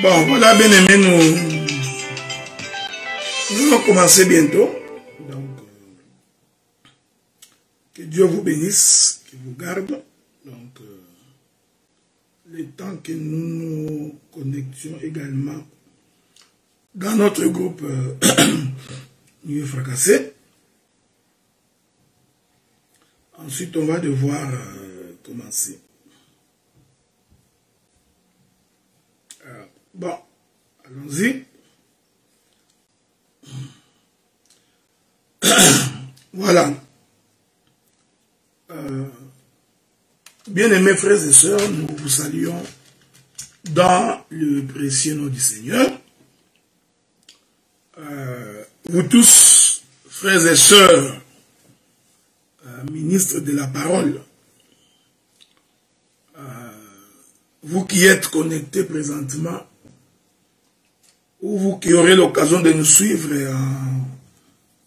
Bon, voilà, bien aimé, nous allons commencer bientôt. Donc, que Dieu vous bénisse, qu'il vous garde. Donc, le temps que nous nous connections également dans notre groupe Nuit Fracassé. Ensuite, on va devoir commencer. Bon, allons-y. Voilà. Bien-aimés frères et sœurs, nous vous saluons dans le précieux nom du Seigneur. Vous tous, frères et sœurs, ministres de la parole, vous qui êtes connectés présentement, ou vous qui aurez l'occasion de nous suivre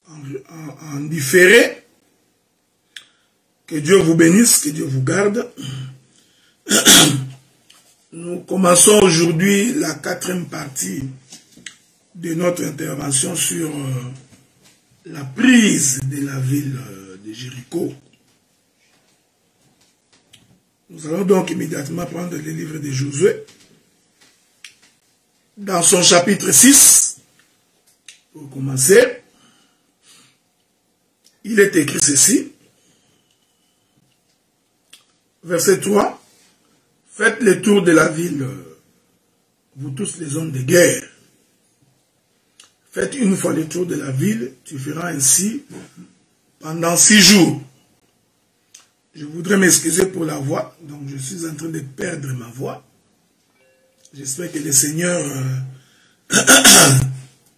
en différé, que Dieu vous bénisse, que Dieu vous garde. Nous commençons aujourd'hui la 4e partie de notre intervention sur la prise de la ville de Jéricho. Nous allons donc immédiatement prendre le livre de Josué. Dans son chapitre 6, pour commencer, il est écrit ceci. Verset 3. Faites le tour de la ville, vous tous les hommes de guerre. Faites une fois le tour de la ville, tu feras ainsi pendant 6 jours. Je voudrais m'excuser pour la voix, donc je suis en train de perdre ma voix. J'espère que le Seigneur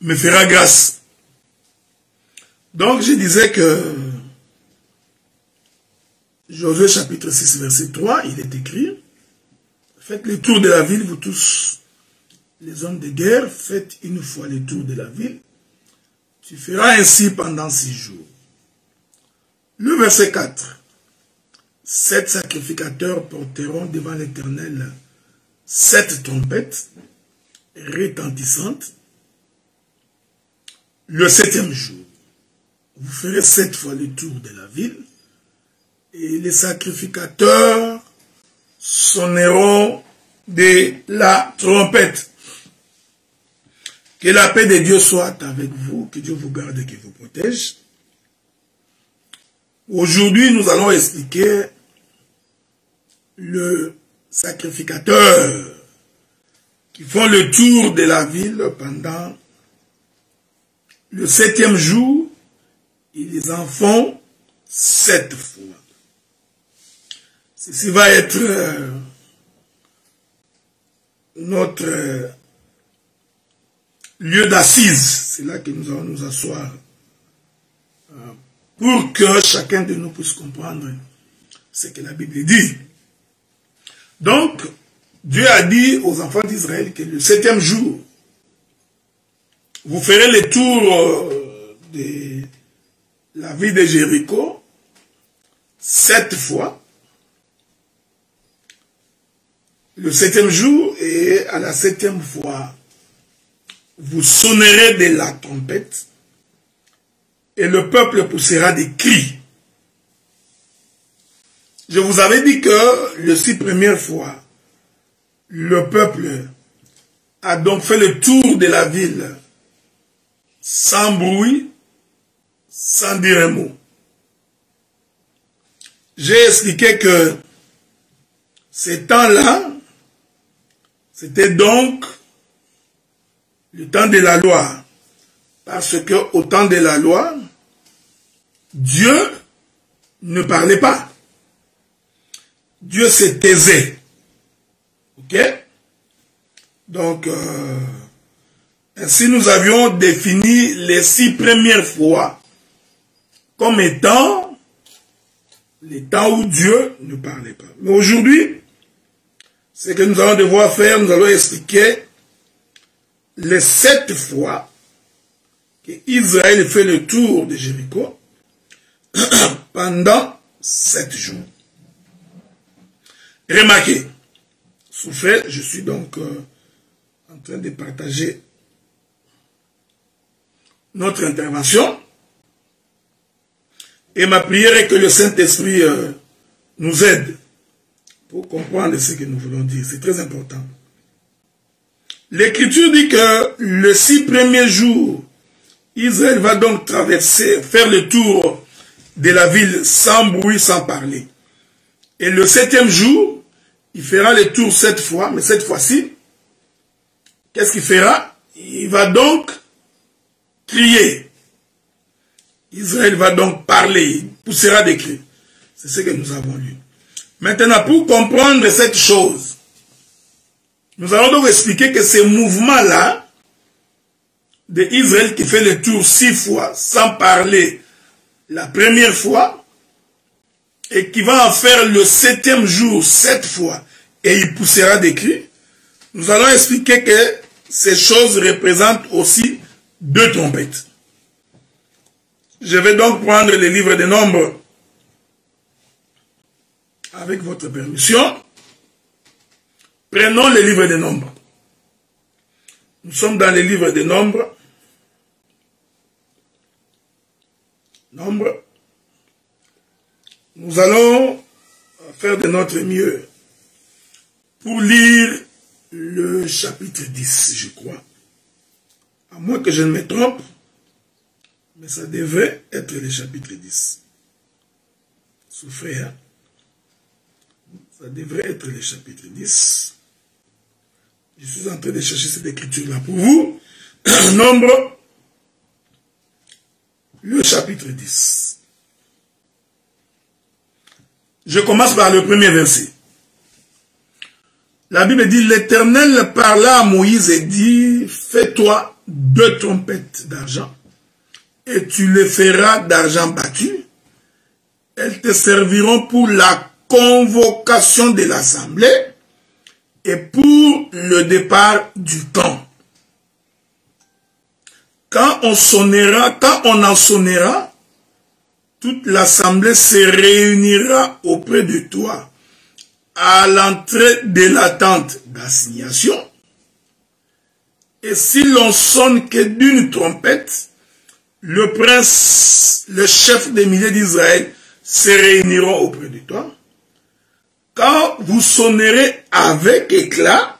me fera grâce. Donc je disais que Josué chapitre 6 verset 3, il est écrit, faites le tour de la ville, vous tous les hommes de guerre, faites une fois le tour de la ville, tu feras ainsi pendant 6 jours. Le verset 4, 7 sacrificateurs porteront devant l'Éternel 7 trompettes retentissantes. Le 7e jour, vous ferez 7 fois le tour de la ville et les sacrificateurs sonneront de la trompette. Que la paix de Dieu soit avec vous, que Dieu vous garde et qu'il vous protège. Aujourd'hui, nous allons expliquer le sacrificateur qui font le tour de la ville pendant le 7e jour. Ils en font 7 fois. Ceci va être notre lieu d'assise. C'est là que nous allons nous asseoir pour que chacun de nous puisse comprendre ce que la Bible dit. Donc, Dieu a dit aux enfants d'Israël que le 7e jour, vous ferez le tour de la ville de Jéricho 7 fois. Le 7e jour, et à la 7e fois, vous sonnerez de la trompette et le peuple poussera des cris. Je vous avais dit que les 6 premières fois, le peuple a donc fait le tour de la ville sans bruit, sans dire un mot. J'ai expliqué que ces temps-là, c'était donc le temps de la loi. Parce que au temps de la loi, Dieu ne parlait pas. Dieu se taisait. Ok? Donc, ainsi nous avions défini les 6 premières fois comme étant les temps où Dieu ne parlait pas. Mais aujourd'hui, ce que nous allons devoir faire, nous allons expliquer les 7 fois que Israël fait le tour de Jéricho pendant 7 jours. Remarquez, souffrez, je suis donc en train de partager notre intervention. Et ma prière est que le Saint-Esprit nous aide pour comprendre ce que nous voulons dire. C'est très important. L'Écriture dit que le 6 premiers jours, Israël va donc traverser, faire le tour de la ville sans bruit, sans parler. Et le 7e jour, il fera le tour 7 fois, mais cette fois-ci, qu'est-ce qu'il fera? Il va donc crier. Israël va donc parler, il poussera des cris. C'est ce que nous avons lu. Maintenant, pour comprendre cette chose, nous allons donc expliquer que ce mouvement-là d'Israël qui fait le tour 6 fois sans parler la première fois et qui va en faire le 7e jour 7 fois et il poussera des cris, nous allons expliquer que ces choses représentent aussi 2 trompettes. Je vais donc prendre les livres des Nombres avec votre permission. Prenons les livres des Nombres. Nous sommes dans les livres des Nombres. Nous allons faire de notre mieux pour lire le chapitre 10, je crois. À moins que je ne me trompe, mais ça devrait être le chapitre 10. Souffrez, hein? Ça devrait être le chapitre 10. Je suis en train de chercher cette écriture-là pour vous. Nombre, le chapitre 10. Je commence par le premier verset. La Bible dit, l'Éternel parla à Moïse et dit, fais-toi 2 trompettes d'argent, et tu les feras d'argent battu. Elles te serviront pour la convocation de l'assemblée et pour le départ du camp. Quand on en sonnera, toute l'assemblée se réunira auprès de toi à l'entrée de la tente d'assignation. Et si l'on sonne que d'une trompette, le prince, le chef des milliers d'Israël se réuniront auprès de toi. Quand vous sonnerez avec éclat,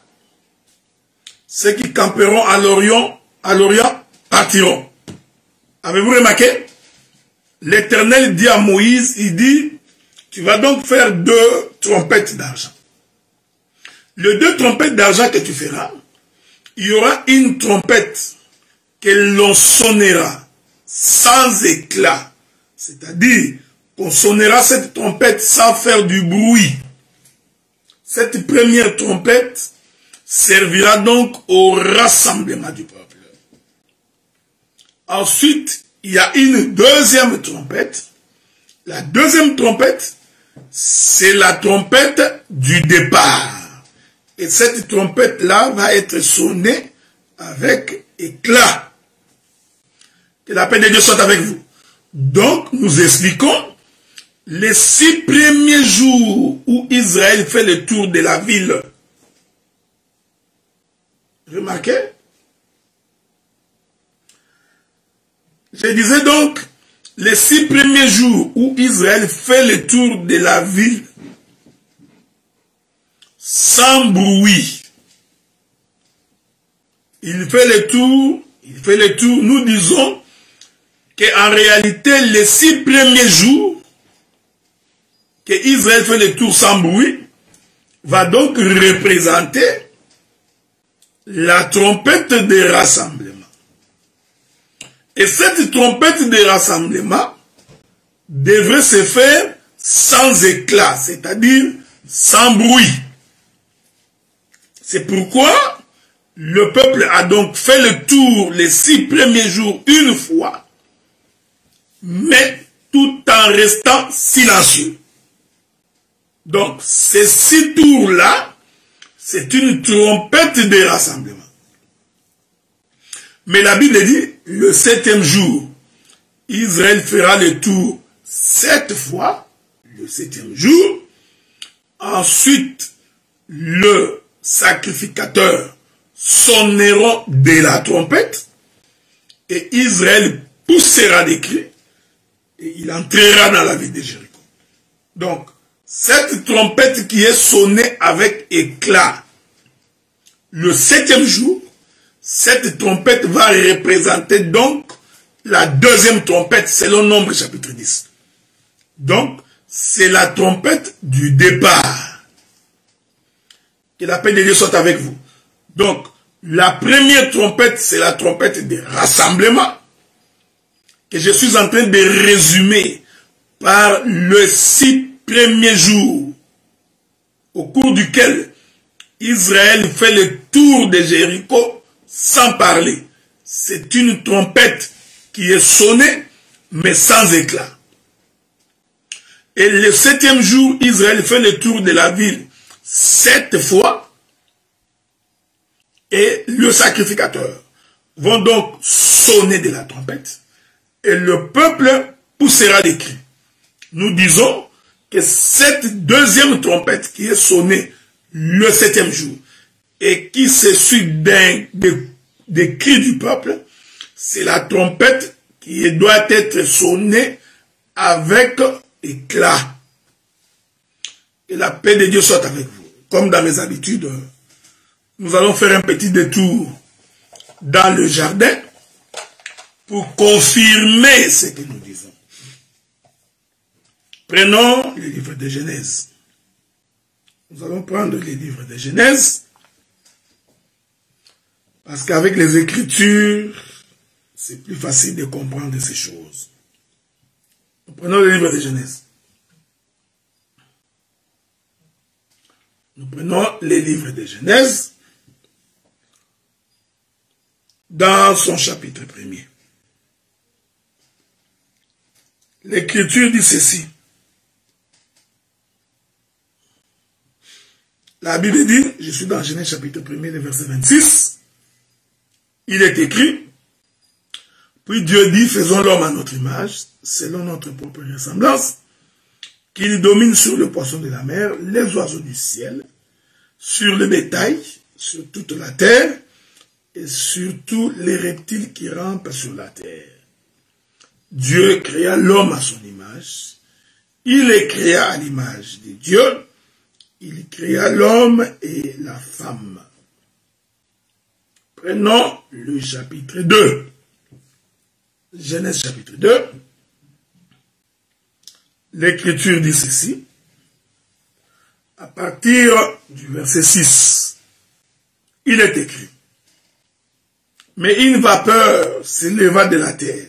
ceux qui camperont à l'Orient partiront. Avez-vous remarqué? L'Éternel dit à Moïse, il dit, tu vas donc faire 2 trompettes d'argent. Les 2 trompettes d'argent que tu feras, il y aura une trompette que l'on sonnera sans éclat. C'est-à-dire qu'on sonnera cette trompette sans faire du bruit. Cette première trompette servira donc au rassemblement du peuple. Ensuite, il y a une deuxième trompette. La deuxième trompette, c'est la trompette du départ. Et cette trompette-là va être sonnée avec éclat. Que la paix de Dieu soit avec vous. Donc, nous expliquons les 6 premiers jours où Israël fait le tour de la ville. Remarquez? Je disais donc, les 6 premiers jours où Israël fait le tour de la ville sans bruit. Il fait le tour, nous disons qu'en réalité, les 6 premiers jours que Israël fait le tour sans bruit, va donc représenter la trompette de rassemblement. Et cette trompette de rassemblement devrait se faire sans éclat, c'est-à-dire sans bruit. C'est pourquoi le peuple a donc fait le tour les 6 premiers jours une fois, mais tout en restant silencieux. Donc, ces 6 tours-là, c'est une trompette de rassemblement. Mais la Bible dit, le 7e jour, Israël fera le tour 7 fois, le 7e jour. Ensuite, le sacrificateur sonneront de la trompette, et Israël poussera des cris, et il entrera dans la ville de Jéricho. Donc, cette trompette qui est sonnée avec éclat, le 7e jour, cette trompette va représenter donc la deuxième trompette selon Nombre chapitre 10. Donc, c'est la trompette du départ. Que la paix de Dieu soit avec vous. Donc, la première trompette, c'est la trompette de rassemblement, que je suis en train de résumer par le 6 premiers jours, au cours duquel Israël fait le tour de Jéricho sans parler. C'est une trompette qui est sonnée, mais sans éclat. Et le 7e jour, Israël fait le tour de la ville 7 fois, et le sacrificateur vont donc sonner de la trompette, et le peuple poussera des cris. Nous disons que cette deuxième trompette qui est sonnée le 7e jour, et qui se suit des cris du peuple, c'est la trompette qui doit être sonnée avec éclat. Et la paix de Dieu soit avec vous. Comme dans mes habitudes, nous allons faire un petit détour dans le jardin pour confirmer ce que nous disons. Prenons le livre de Genèse. Nous allons prendre les livres de Genèse, parce qu'avec les Écritures, c'est plus facile de comprendre ces choses. Nous prenons le livre de Genèse. Nous prenons les livres de Genèse dans son chapitre 1er. L'Écriture dit ceci. La Bible dit, je suis dans Genèse chapitre 1er, le verset 26, il est écrit, puis Dieu dit, faisons l'homme à notre image, selon notre propre ressemblance, qu'il domine sur le poisson de la mer, les oiseaux du ciel, sur le bétail, sur toute la terre, et sur tous les reptiles qui rampent sur la terre. Dieu créa l'homme à son image, il les créa à l'image de Dieu, il créa l'homme et la femme. Prenons le chapitre 2. Genèse chapitre 2. L'Écriture dit ceci. À partir du verset 6, il est écrit. Mais une vapeur s'éleva de la terre,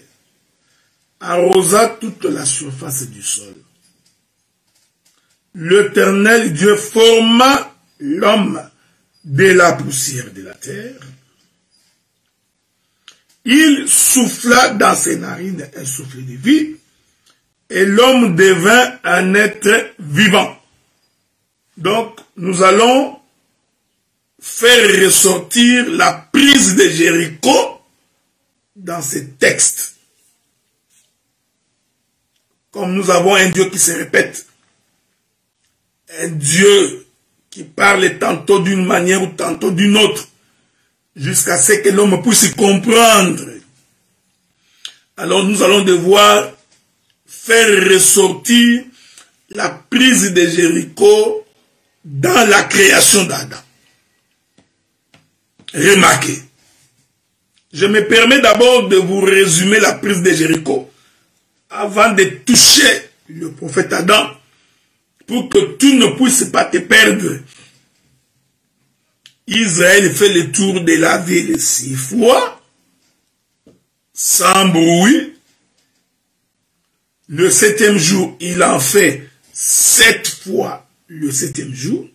arrosa toute la surface du sol. L'Éternel Dieu forma l'homme de la poussière de la terre. Il souffla dans ses narines un souffle de vie, et l'homme devint un être vivant. Donc, nous allons faire ressortir la prise de Jéricho dans ces textes. Comme nous avons un Dieu qui se répète, un Dieu qui parle tantôt d'une manière ou tantôt d'une autre, jusqu'à ce que l'homme puisse comprendre. Alors nous allons devoir faire ressortir la prise de Jéricho dans la création d'Adam. Remarquez, je me permets d'abord de vous résumer la prise de Jéricho avant de toucher le prophète Adam, pour que tu ne puisses pas te perdre. Israël fait le tour de la ville 6 fois, sans bruit. Le 7e jour, il en fait 7 fois le 7e jour.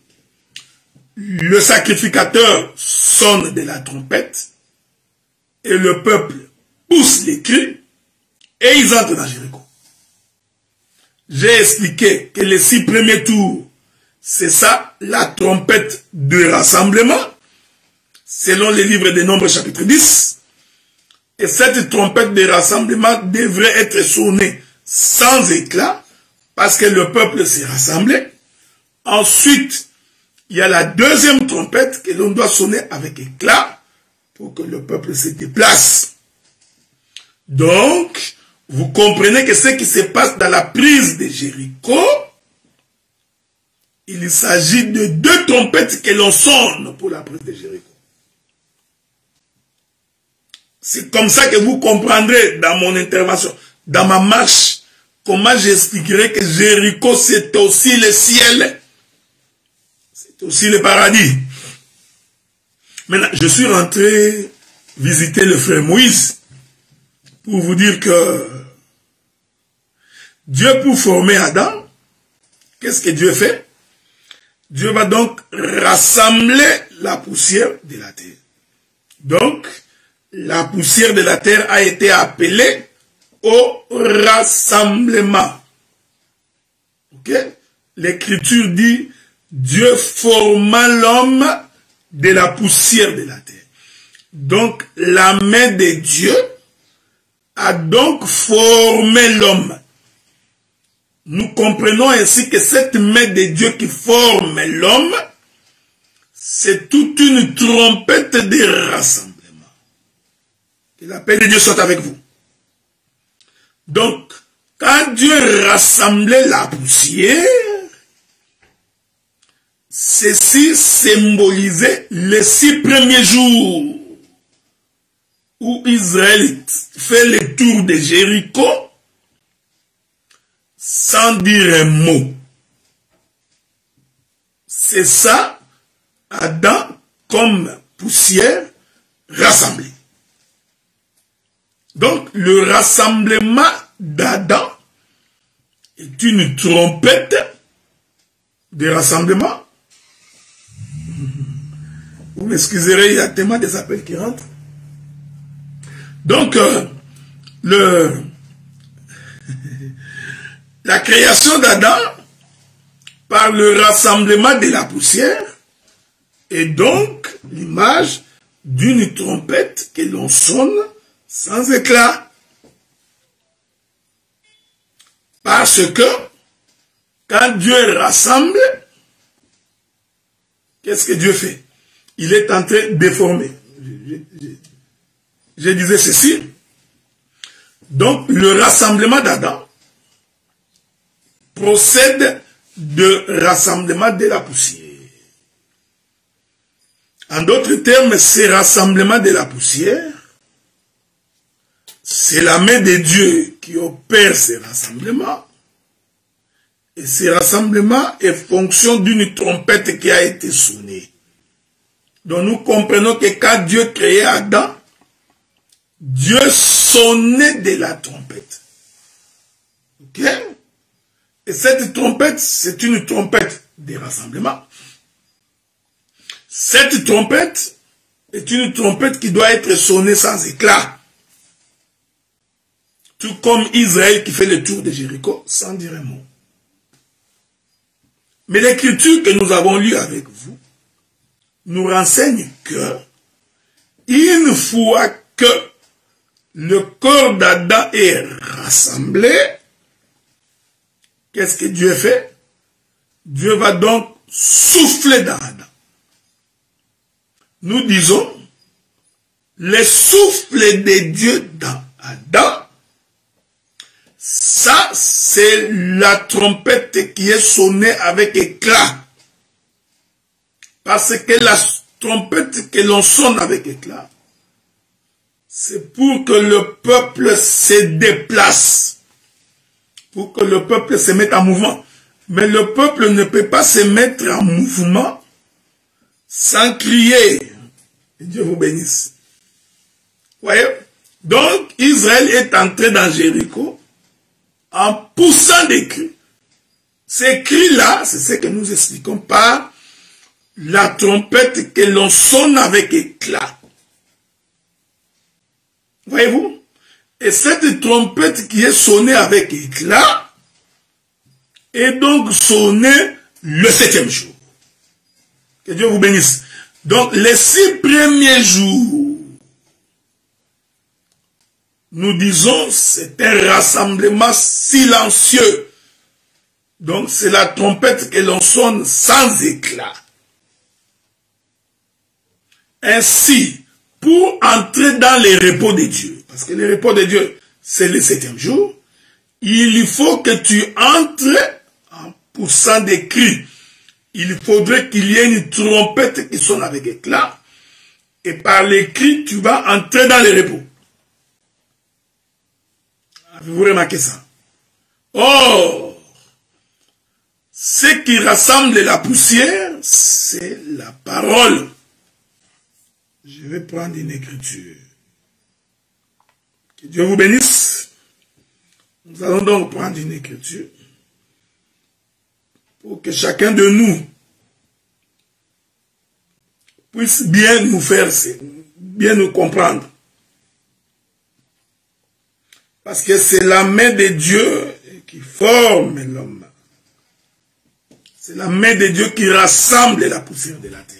Le sacrificateur sonne de la trompette, et le peuple pousse les cris, et ils entrent dans Jéricho. J'ai expliqué que les 6 premiers tours, c'est ça, la trompette de rassemblement, selon les livres des Nombres chapitre 10. Et cette trompette de rassemblement devrait être sonnée sans éclat, parce que le peuple s'est rassemblé. Ensuite, il y a la deuxième trompette que l'on doit sonner avec éclat pour que le peuple se déplace. Donc, vous comprenez que ce qui se passe dans la prise de Jéricho, il s'agit de deux trompettes que l'on sonne pour la prise de Jéricho. C'est comme ça que vous comprendrez dans mon intervention, dans ma marche, comment j'expliquerai que Jéricho c'est aussi le ciel, c'est aussi le paradis. Maintenant, je suis rentré visiter le frère Moïse pour vous dire que Dieu, pour former Adam, qu'est-ce que Dieu fait? Dieu va donc rassembler la poussière de la terre. Donc, la poussière de la terre a été appelée au rassemblement. Ok? L'Écriture dit, Dieu forma l'homme de la poussière de la terre. Donc, la main de Dieu a donc formé l'homme. Nous comprenons ainsi que cette main de Dieu qui forme l'homme, c'est toute une trompette de rassemblement. Que la paix de Dieu soit avec vous. Donc, quand Dieu rassemblait la poussière, ceci symbolisait les 6 premiers jours où Israël fait le tour de Jéricho sans dire un mot. C'est ça, Adam comme poussière rassemblée. Donc, le rassemblement d'Adam est une trompette de rassemblement. Vous m'excuserez, il y a tellement des appels qui rentrent. Donc, la création d'Adam par le rassemblement de la poussière est donc l'image d'une trompette que l'on sonne sans éclat. Parce que quand Dieu rassemble, qu'est-ce que Dieu fait? Il est en train de former. Je disais ceci. Donc, le rassemblement d'Adam procède de rassemblement de la poussière. En d'autres termes, ce rassemblement de la poussière, c'est la main de Dieu qui opère ces rassemblements. Et ces rassemblements est fonction d'une trompette qui a été sonnée. Donc nous comprenons que quand Dieu créait Adam, Dieu sonnait de la trompette. Ok? Et cette trompette, c'est une trompette de rassemblement. Cette trompette est une trompette qui doit être sonnée sans éclat. Tout comme Israël qui fait le tour de Jéricho sans dire un mot. Mais l'écriture que nous avons lue avec vous nous renseigne que une fois que le corps d'Adam est rassemblé, qu'est-ce que Dieu fait? Dieu va donc souffler dans Adam. Nous disons, le souffle de Dieu dans Adam, ça c'est la trompette qui est sonnée avec éclat. Parce que la trompette que l'on sonne avec éclat, c'est pour que le peuple se déplace, pour que le peuple se mette en mouvement. Mais le peuple ne peut pas se mettre en mouvement sans crier. Et Dieu vous bénisse. Voyez? Donc, Israël est entré dans Jéricho en poussant des cris. Ces cris-là, c'est ce que nous expliquons par la trompette que l'on sonne avec éclat. Voyez-vous? Et cette trompette qui est sonnée avec éclat est donc sonnée le 7e jour. Que Dieu vous bénisse. Donc, les 6 premiers jours, nous disons, c'est un rassemblement silencieux. Donc, c'est la trompette que l'on sonne sans éclat. Ainsi, pour entrer dans les repos de Dieu, parce que les repos de Dieu, c'est le 7e jour, il faut que tu entres en poussant des cris. Il faudrait qu'il y ait une trompette qui sonne avec éclat. Et par les cris, tu vas entrer dans les repos. Avez-vous remarqué ça? Or, ce qui rassemble la poussière, c'est la parole. Je vais prendre une écriture. Que Dieu vous bénisse. Nous allons donc prendre une écriture pour que chacun de nous puisse bien nous faire, bien nous comprendre. Parce que c'est la main de Dieu qui forme l'homme. C'est la main de Dieu qui rassemble la poussière de la terre.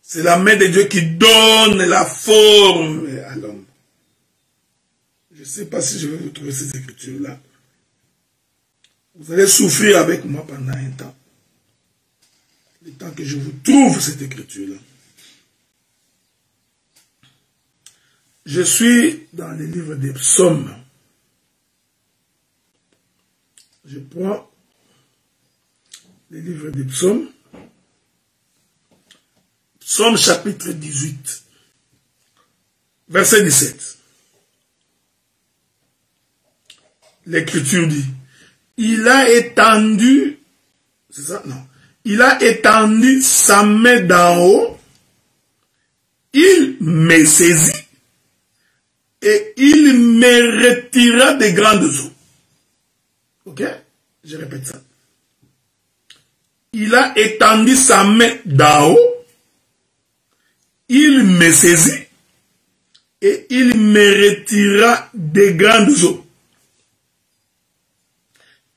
C'est la main de Dieu qui donne la forme à l'homme. Je ne sais pas si je vais vous trouver ces écritures-là. Vous allez souffrir avec moi pendant un temps. Le temps que je vous trouve cette écriture-là. Je suis dans le livre des psaumes. Je prends le livre des psaumes. Psaume chapitre 18. Verset 17. L'écriture dit, il a étendu, c'est ça? Non. Il a étendu sa main d'en haut, il me saisit, et il me retira des grandes eaux. Ok? Je répète ça. Il a étendu sa main d'en haut, il me saisit, et il me retira des grandes eaux.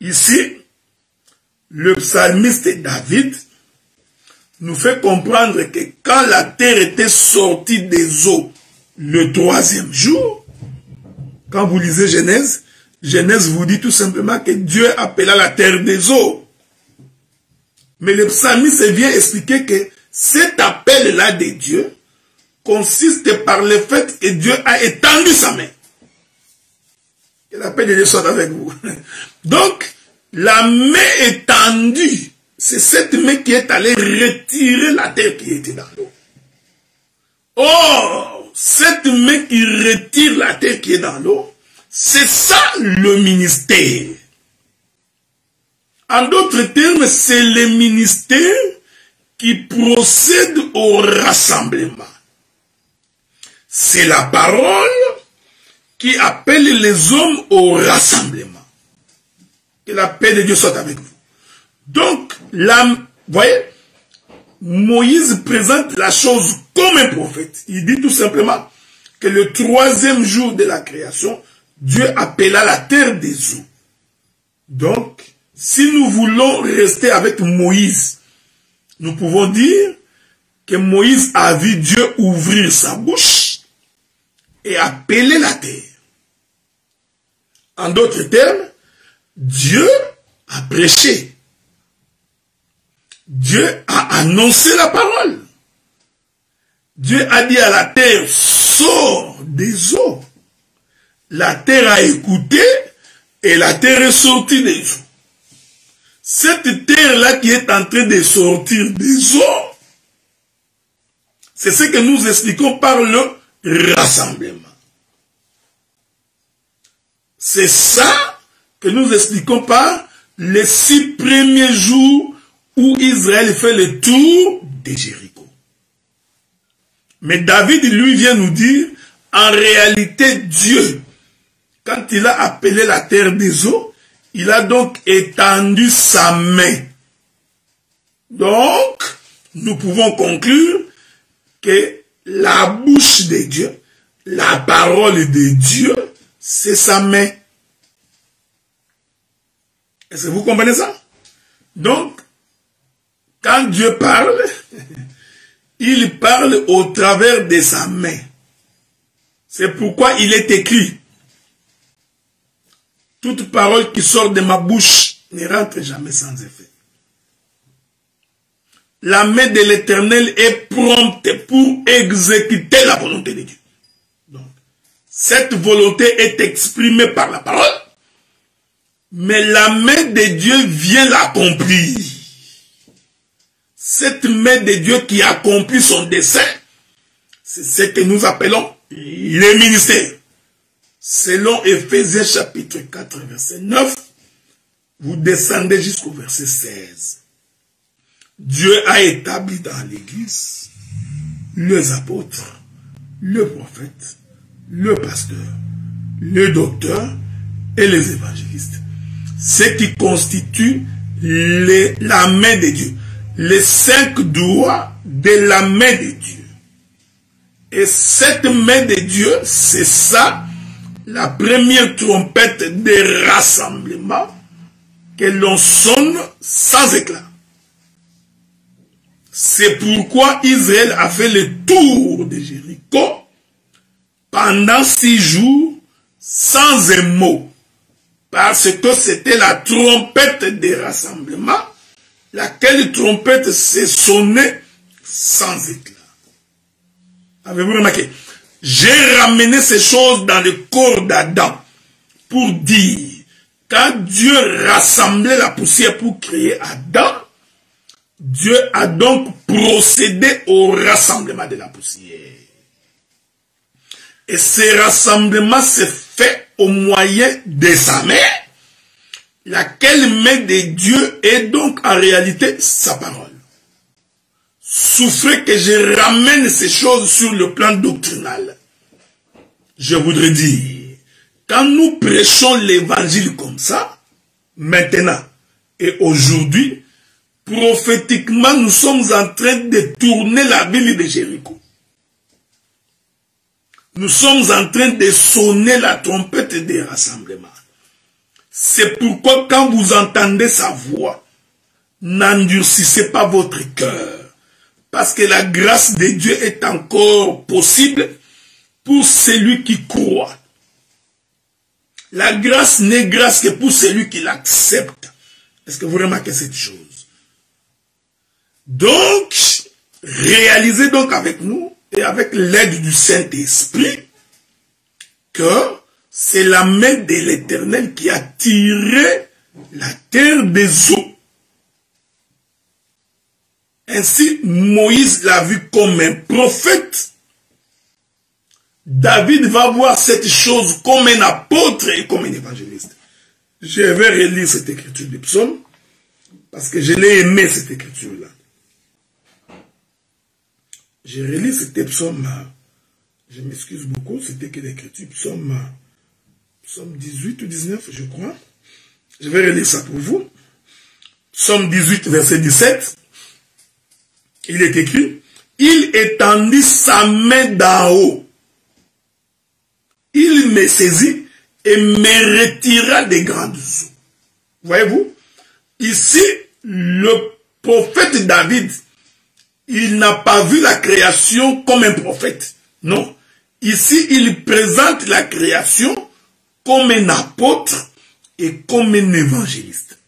Ici, le psalmiste David nous fait comprendre que quand la terre était sortie des eaux le 3e jour, quand vous lisez Genèse, Genèse vous dit tout simplement que Dieu appela la terre des eaux. Mais le psalmiste vient expliquer que cet appel-là de Dieu consiste par le fait que Dieu a étendu sa main. Que l'appel de Dieu soit avec vous. Donc, la main étendue, c'est cette main qui est allée retirer la terre qui était dans l'eau. Or, cette main qui retire la terre qui est dans l'eau, c'est ça le ministère. En d'autres termes, c'est le ministère qui procède au rassemblement. C'est la parole qui appelle les hommes au rassemblement. Que la paix de Dieu soit avec vous. Donc, vous voyez, Moïse présente la chose comme un prophète. Il dit tout simplement que le 3e jour de la création, Dieu appela la terre des eaux. Donc, si nous voulons rester avec Moïse, nous pouvons dire que Moïse a vu Dieu ouvrir sa bouche et appeler la terre. En d'autres termes, Dieu a prêché. Dieu a annoncé la parole. Dieu a dit à la terre, sors des eaux. La terre a écouté et la terre est sortie des eaux. Cette terre-là qui est en train de sortir des eaux, c'est ce que nous expliquons par le rassemblement. C'est ça que nous expliquons par les 6 premiers jours où Israël fait le tour de Jéricho. Mais David, lui, vient nous dire, en réalité, Dieu, quand il a appelé la terre des eaux, il a donc étendu sa main. Donc, nous pouvons conclure que la bouche de Dieu, la parole de Dieu, c'est sa main. Est-ce que vous comprenez ça? Donc, quand Dieu parle, il parle au travers de sa main. C'est pourquoi il est écrit, toute parole qui sort de ma bouche ne rentre jamais sans effet. la main de l'Éternel est prompte pour exécuter la volonté de Dieu. Donc, cette volonté est exprimée par la parole, mais la main de Dieu vient l'accomplir. Cette main de Dieu qui accomplit son dessein, c'est ce que nous appelons les ministères. Selon Éphésiens chapitre 4, verset 9, vous descendez jusqu'au verset 16. Dieu a établi dans l'Église les apôtres, le prophète, le pasteur, le docteur et les évangélistes. Ce qui constitue la main de Dieu. Les 5 doigts de la main de Dieu. Et cette main de Dieu, c'est ça, la première trompette des rassemblements que l'on sonne sans éclat. C'est pourquoi Israël a fait le tour de Jéricho pendant 6 jours sans un mot. Parce que c'était la trompette des rassemblements, laquelle trompette s'est sonnée sans éclat. Avez-vous remarqué? J'ai ramené ces choses dans le corps d'Adam pour dire, quand Dieu rassemblait la poussière pour créer Adam, Dieu a donc procédé au rassemblement de la poussière. Et ce rassemblement s'est fait au moyen de sa main, laquelle main de Dieu est donc en réalité sa parole. Souffrez que je ramène ces choses sur le plan doctrinal. Je voudrais dire, quand nous prêchons l'évangile comme ça, maintenant et aujourd'hui, prophétiquement, nous sommes en train de tourner la ville de Jéricho. Nous sommes en train de sonner la trompette des rassemblements. C'est pourquoi quand vous entendez sa voix, n'endurcissez pas votre cœur. Parce que la grâce de Dieu est encore possible pour celui qui croit. La grâce n'est grâce que pour celui qui l'accepte. Est-ce que vous remarquez cette chose? Donc, réalisez donc avec nous et avec l'aide du Saint-Esprit que c'est la main de l'Éternel qui a tiré la terre des eaux. Ainsi, Moïse l'a vu comme un prophète. David va voir cette chose comme un apôtre et comme un évangéliste. Je vais relire cette écriture du psaume parce que je l'ai aimé, cette écriture-là. J'ai relis cet psaume, je m'excuse beaucoup, c'était que l'écriture, psaume 18 ou 19, je crois. Je vais relire ça pour vous. Psaume 18, verset 17. Il est écrit, il étendit sa main d'en haut. Il me saisit et me retira des grandes eaux. Voyez-vous? Ici, le prophète David, il n'a pas vu la création comme un prophète. Non. Ici, il présente la création comme un apôtre et comme un évangéliste.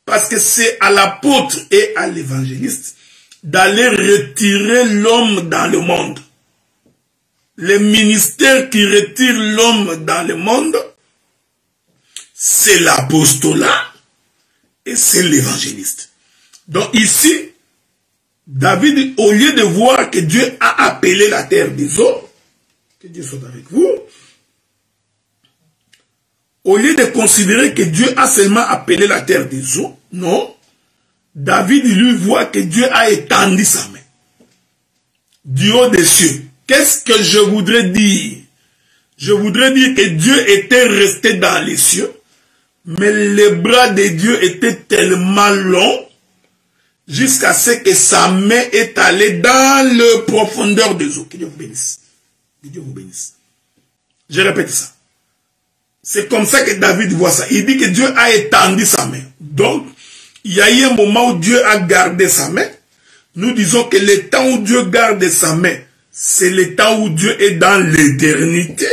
Parce que c'est à l'apôtre et à l'évangéliste d'aller retirer l'homme dans le monde. Le ministère qui retire l'homme dans le monde, c'est l'apostolat et c'est l'évangéliste. Donc ici, David, au lieu de voir que Dieu a appelé la terre des eaux, que Dieu soit avec vous, au lieu de considérer que Dieu a seulement appelé la terre des eaux, non, David lui voit que Dieu a étendu sa main du haut des cieux. Qu'est-ce que je voudrais dire? Je voudrais dire que Dieu était resté dans les cieux, mais les bras de Dieu étaient tellement longs jusqu'à ce que sa main est allée dans le profondeur des eaux. Que Dieu vous bénisse. Que Dieu vous bénisse. Je répète ça. C'est comme ça que David voit ça. Il dit que Dieu a étendu sa main. Donc, il y a eu un moment où Dieu a gardé sa main. Nous disons que le temps où Dieu garde sa main, c'est le temps où Dieu est dans l'éternité.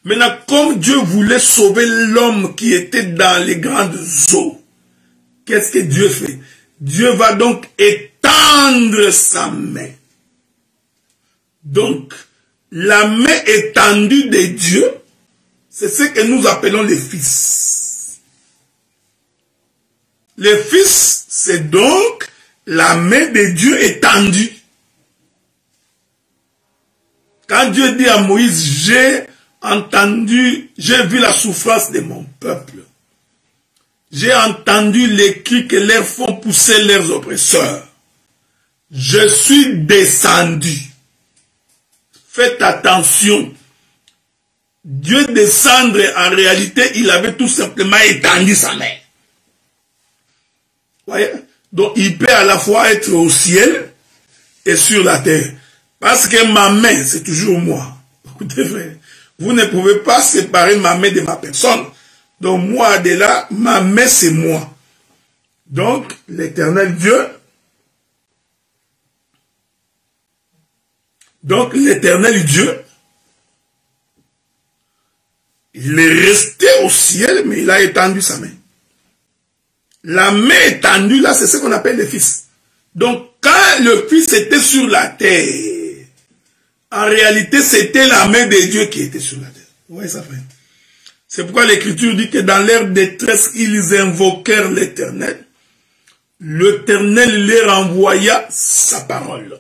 Maintenant, comme Dieu voulait sauver l'homme qui était dans les grandes eaux, qu'est-ce que Dieu fait? Dieu va donc étendre sa main. Donc, la main étendue de Dieu, c'est ce que nous appelons les fils. Les fils, c'est donc la main de Dieu étendue. Quand Dieu dit à Moïse, j'ai entendu, j'ai vu la souffrance de mon peuple. J'ai entendu les cris que leur font pousser leurs oppresseurs. Je suis descendu. Faites attention. Dieu descendre, en réalité, il avait tout simplement étendu sa main. Voyez? Donc, il peut à la fois être au ciel et sur la terre. Parce que ma main, c'est toujours moi. Écoutez, frère, vous ne pouvez pas séparer ma main de ma personne. Donc, moi, de là, ma main, c'est moi. Donc, l'éternel Dieu, il est resté au ciel, mais il a étendu sa main. La main étendue, là, c'est ce qu'on appelle le Fils. Donc, quand le Fils était sur la terre, en réalité, c'était la main de Dieu qui était sur la terre. Vous voyez ça, frère? C'est pourquoi l'Écriture dit que dans leur détresse, ils invoquèrent l'Éternel. L'Éternel leur envoya sa parole.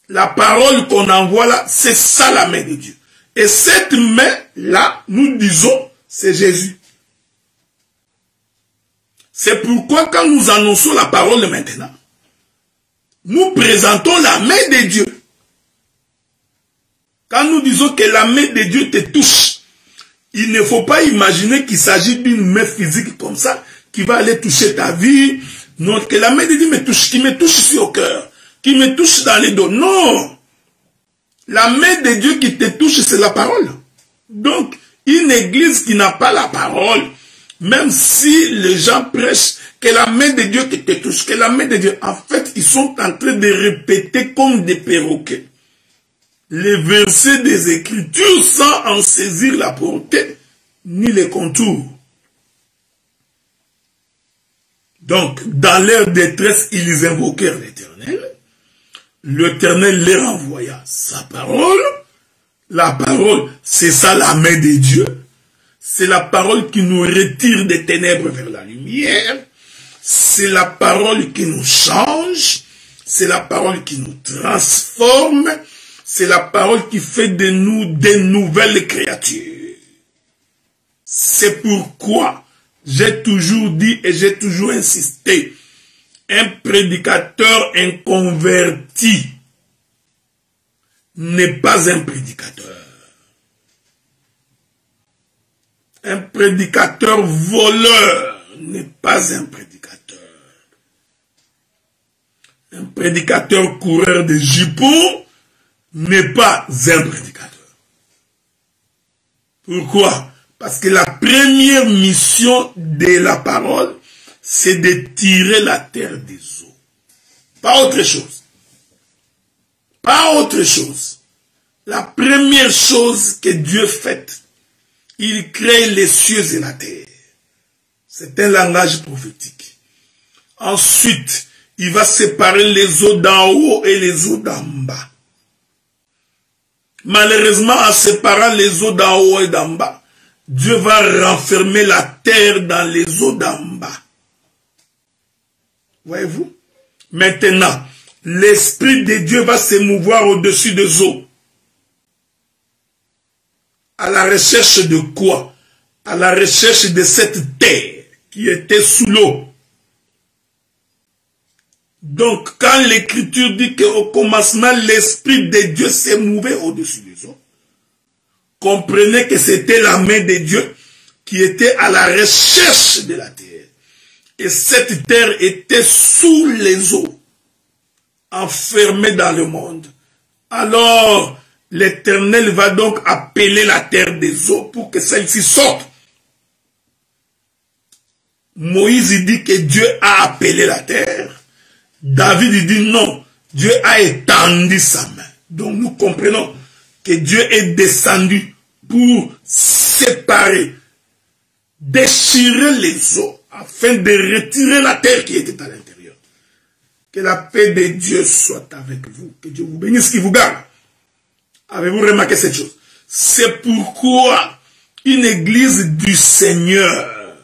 La parole qu'on envoie là, c'est ça la main de Dieu. Et cette main-là, nous disons, c'est Jésus. C'est pourquoi quand nous annonçons la parole maintenant, nous présentons la main de Dieu. Quand nous disons que la main de Dieu te touche, il ne faut pas imaginer qu'il s'agit d'une main physique comme ça, qui va aller toucher ta vie. Non, que la main de Dieu me touche, qui me touche ici au cœur, qui me touche dans les dos. Non! La main de Dieu qui te touche, c'est la parole. Donc, une église qui n'a pas la parole, même si les gens prêchent que la main de Dieu qui te touche, que la main de Dieu, en fait, ils sont en train de répéter comme des perroquets les versets des Écritures sans en saisir la portée ni les contours. Donc, dans leur détresse, ils invoquèrent l'Éternel. L'Éternel leur envoya sa parole. La parole, c'est ça la main de Dieu. C'est la parole qui nous retire des ténèbres vers la lumière. C'est la parole qui nous change. C'est la parole qui nous transforme. C'est la parole qui fait de nous des nouvelles créatures. C'est pourquoi j'ai toujours dit et j'ai toujours insisté, un prédicateur inconverti n'est pas un prédicateur. Un prédicateur voleur n'est pas un prédicateur. Un prédicateur coureur de jupons n'est pas un prédicateur. Pourquoi? Parce que la première mission de la parole, c'est de tirer la terre des eaux. Pas autre chose. Pas autre chose. La première chose que Dieu fait, il crée les cieux et la terre. C'est un langage prophétique. Ensuite, il va séparer les eaux d'en haut et les eaux d'en bas. Malheureusement, en séparant les eaux d'en haut et d'en bas, Dieu va renfermer la terre dans les eaux d'en bas. Voyez-vous? Maintenant, l'Esprit de Dieu va se mouvoir au-dessus des eaux. À la recherche de quoi? À la recherche de cette terre qui était sous l'eau. Donc, quand l'Écriture dit qu'au commencement, l'Esprit de Dieu s'est mouvé au-dessus des eaux, comprenez que c'était la main de Dieu qui était à la recherche de la terre. Et cette terre était sous les eaux, enfermée dans le monde. Alors, l'Éternel va donc appeler la terre des eaux pour que celle-ci sorte. Moïse dit que Dieu a appelé la terre. David dit non, Dieu a étendu sa main. Donc nous comprenons que Dieu est descendu pour séparer, déchirer les eaux, afin de retirer la terre qui était à l'intérieur. Que la paix de Dieu soit avec vous. Que Dieu vous bénisse, qu'il vous garde. Avez-vous remarqué cette chose? C'est pourquoi une église du Seigneur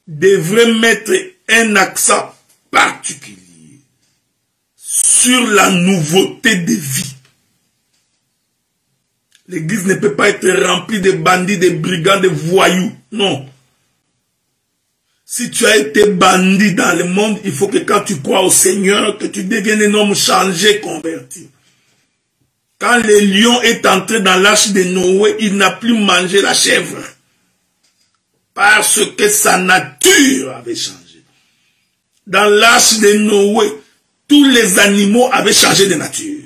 devrait mettre un accent particulier sur la nouveauté de vie. L'église ne peut pas être remplie de bandits, de brigands, de voyous. Non. Si tu as été bandit dans le monde, il faut que quand tu crois au Seigneur, que tu deviennes un homme changé, converti. Quand le lion est entré dans l'arche de Noé, il n'a plus mangé la chèvre. Parce que sa nature avait changé. Dans l'arche de Noé, tous les animaux avaient changé de nature.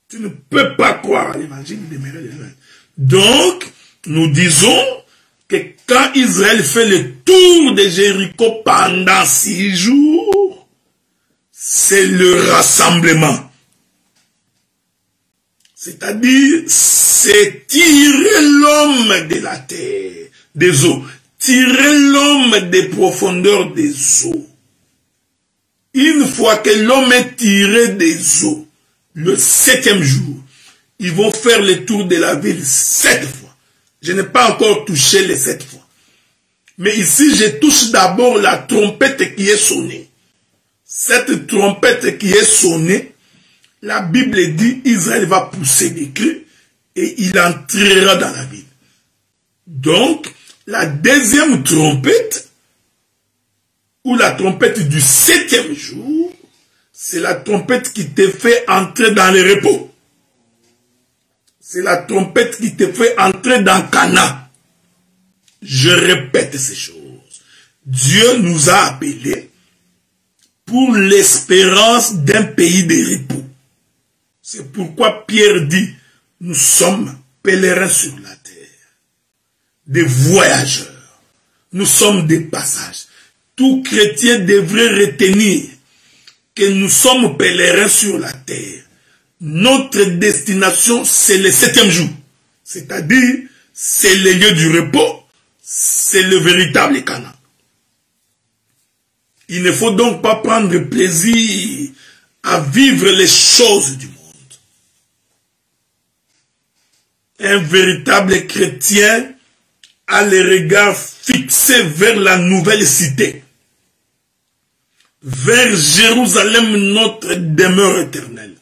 Tu ne peux pas croire à l'évangile demeurer les uns. Donc, nous disons que quand Israël fait le tour de Jéricho pendant 6 jours, c'est le rassemblement. C'est-à-dire, c'est tirer l'homme de la terre, des eaux. Tirer l'homme des profondeurs des eaux. Une fois que l'homme est tiré des eaux, le 7e jour, ils vont faire le tour de la ville 7 fois. Je n'ai pas encore touché les 7 fois. Mais ici, je touche d'abord la trompette qui est sonnée. Cette trompette qui est sonnée, la Bible dit, Israël va pousser des cris et il entrera dans la ville. Donc, la deuxième trompette, ou la trompette du 7e jour, c'est la trompette qui te fait entrer dans le repos. C'est la trompette qui te fait entrer dans Canaan. Je répète ces choses. Dieu nous a appelés pour l'espérance d'un pays de repos. C'est pourquoi Pierre dit, nous sommes pèlerins sur la terre, des voyageurs. Nous sommes des passages. Tout chrétien devrait retenir que nous sommes pèlerins sur la terre. Notre destination, c'est le 7e jour. C'est-à-dire, c'est le lieu du repos, c'est le véritable Canaan. Il ne faut donc pas prendre plaisir à vivre les choses du monde. Un véritable chrétien a le regard fixé vers la nouvelle cité, vers Jérusalem, notre demeure éternelle.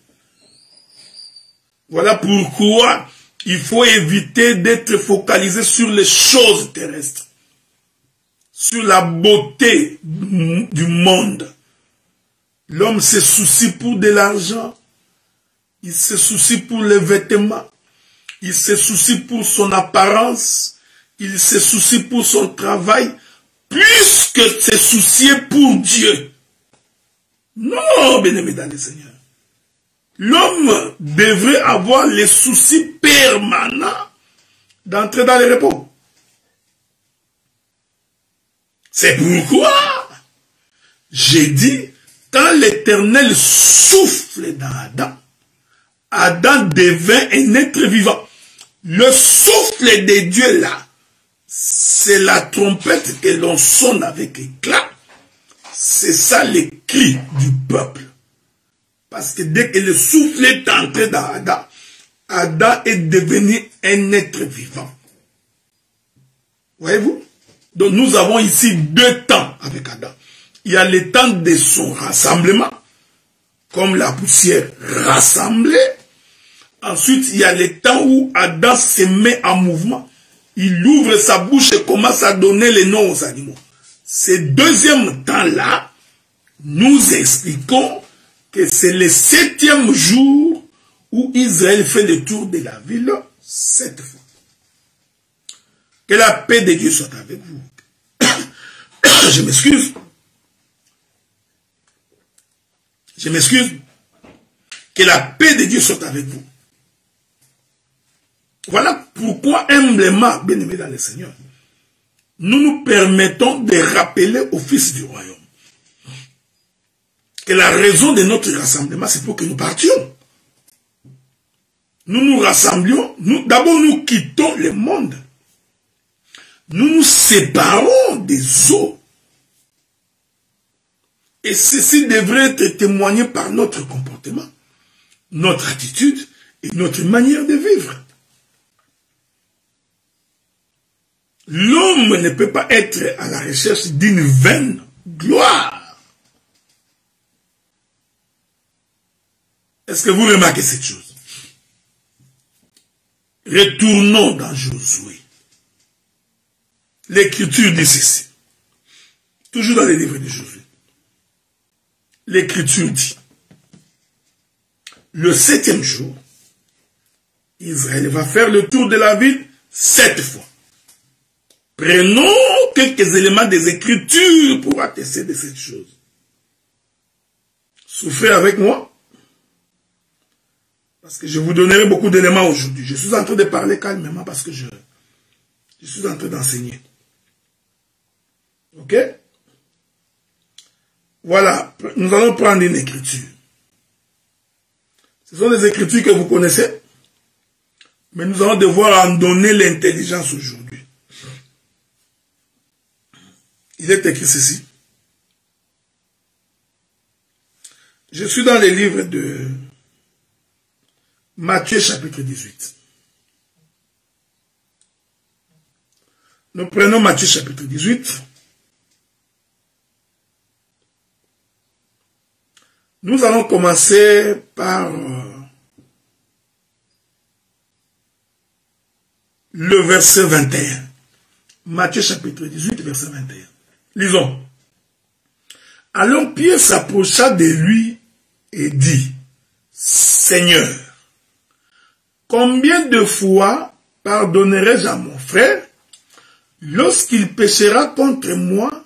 Voilà pourquoi il faut éviter d'être focalisé sur les choses terrestres, sur la beauté du monde. L'homme se soucie pour de l'argent, il se soucie pour les vêtements, il se soucie pour son apparence, il se soucie pour son travail, plus que se soucier pour Dieu. Non, bien-aimé dans le Seigneur. L'homme devrait avoir les soucis permanents d'entrer dans le repos. C'est pourquoi j'ai dit, quand l'Éternel souffle dans Adam, Adam devint un être vivant. Le souffle de Dieu là, c'est la trompette que l'on sonne avec éclat. C'est ça le cri du peuple. Parce que dès que le souffle est entré dans Adam, Adam est devenu un être vivant. Voyez-vous? Donc nous avons ici 2 temps avec Adam. Il y a le temps de son rassemblement, comme la poussière rassemblée. Ensuite, il y a le temps où Adam se met en mouvement. Il ouvre sa bouche et commence à donner les noms aux animaux. Ce deuxième temps-là, nous expliquons que c'est le 7e jour où Israël fait le tour de la ville 7 fois. Que la paix de Dieu soit avec vous. Je m'excuse. Je m'excuse. Que la paix de Dieu soit avec vous. Voilà pourquoi humblement, bien-aimés dans le Seigneur, nous nous permettons de rappeler au Fils du royaume que la raison de notre rassemblement, c'est pour que nous partions. Nous nous rassemblions, d'abord nous quittons le monde. Nous nous séparons des eaux Et ceci devrait être témoigné par notre comportement, notre attitude et notre manière de vivre. L'homme ne peut pas être à la recherche d'une vaine gloire. Est-ce que vous remarquez cette chose? Retournons dans Josué. L'Écriture dit ceci. Toujours dans les livres de Josué. L'Écriture dit, le 7e jour, Israël va faire le tour de la ville 7 fois. Prenons quelques éléments des Écritures pour attester de cette chose. Souffrez avec moi, parce que je vous donnerai beaucoup d'éléments aujourd'hui. Je suis en train de parler calmement parce que je suis en train d'enseigner. Ok? Voilà, nous allons prendre une écriture. Ce sont des écritures que vous connaissez, mais nous allons devoir en donner l'intelligence aujourd'hui. Il est écrit ceci. Je suis dans les livres de Matthieu chapitre 18. Nous prenons Matthieu chapitre 18. Nous allons commencer par le verset 21. Matthieu chapitre 18, verset 21. Lisons. Alors Pierre s'approcha de lui et dit, Seigneur, combien de fois pardonnerai-je à mon frère lorsqu'il péchera contre moi?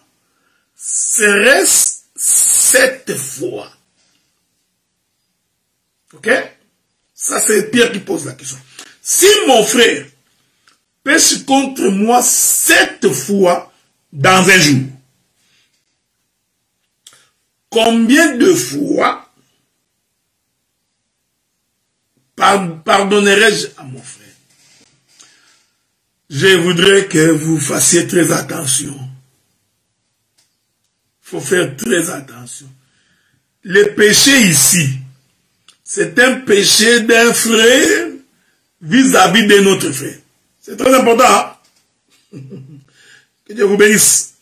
Serait-ce 7 fois? Ok? Ça, c'est Pierre qui pose la question. Si mon frère pêche contre moi 7 fois dans un jour, combien de fois pardonnerai-je à mon frère? Je voudrais que vous fassiez très attention. Il faut faire très attention. Le péché ici, c'est un péché d'un frère vis-à-vis de notre frère. C'est très important. Hein? Que Dieu vous bénisse.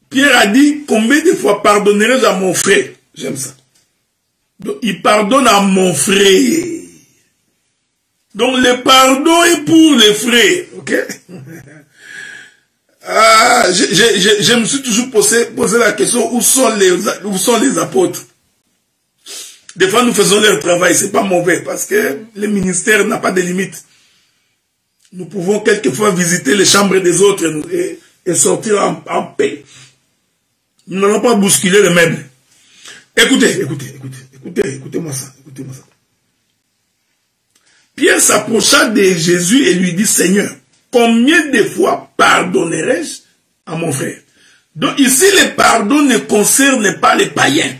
Pierre a dit, combien de fois pardonnerai-je à mon frère? J'aime ça. Donc, il pardonne à mon frère. Donc, le pardon est pour les frères. Ok? Je me suis toujours posé la question, où sont les apôtres? Des fois, nous faisons leur travail, c'est pas mauvais, parce que le ministère n'a pas de limite. Nous pouvons quelquefois visiter les chambres des autres et sortir en paix. Nous n'allons pas bousculer le meuble. Écoutez-moi ça, écoutez-moi ça. Pierre s'approcha de Jésus et lui dit, Seigneur, combien de fois pardonnerai-je à mon frère? Donc ici, le pardon ne concerne pas les païens.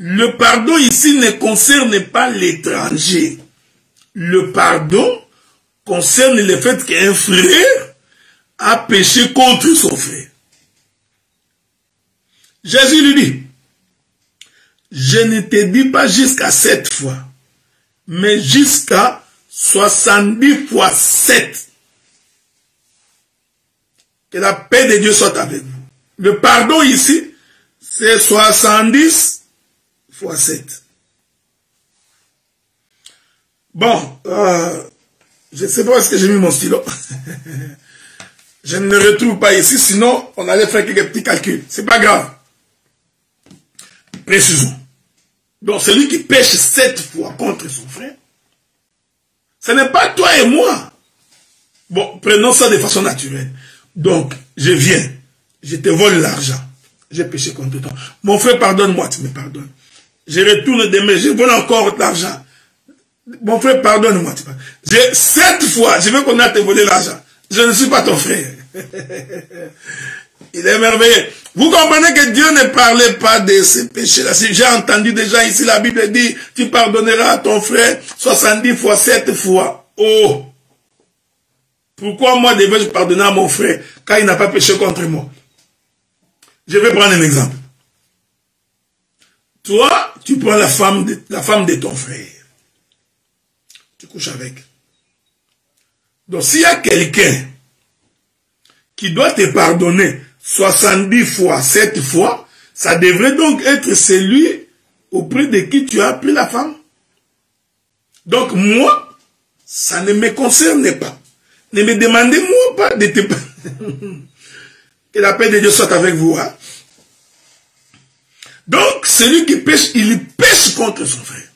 Le pardon ici ne concerne pas l'étranger. Le pardon concerne le fait qu'un frère a péché contre son frère. Jésus lui dit, je ne te dis pas jusqu'à 7 fois, mais jusqu'à 70 fois 7. Que la paix de Dieu soit avec vous. Le pardon ici, c'est 70 fois 7. Bon, je ne sais pas où est-ce que j'ai mis mon stylo. Je ne le retrouve pas ici, sinon on allait faire quelques petits calculs. C'est pas grave. Précisons. Donc celui qui pêche 7 fois contre son frère, ce n'est pas toi et moi. Bon, prenons ça de façon naturelle. Donc, je viens, je te vole l'argent. J'ai péché contre toi. Mon frère, pardonne-moi, tu me pardonnes. Je retourne demain, je vole encore l'argent. Mon frère, pardonne-moi. 7 fois, je veux qu'on a te volé l'argent. Je ne suis pas ton frère. Il est merveilleux. Vous comprenez que Dieu ne parlait pas de ces péchés-là. Si j'ai entendu déjà ici, la Bible dit, tu pardonneras à ton frère 70 fois, 7 fois. Oh! Pourquoi moi devais-je pardonner à mon frère quand il n'a pas péché contre moi? Je vais prendre un exemple. Toi, tu prends la femme de ton frère. Tu couches avec. Donc, s'il y a quelqu'un qui doit te pardonner 70 fois, 7 fois, ça devrait donc être celui auprès de qui tu as pris la femme. Donc, moi, ça ne me concerne pas. Ne me demandez-moi pas de te... Que la paix de Dieu soit avec vous. Hein? Donc, celui qui pêche, il pêche contre son frère.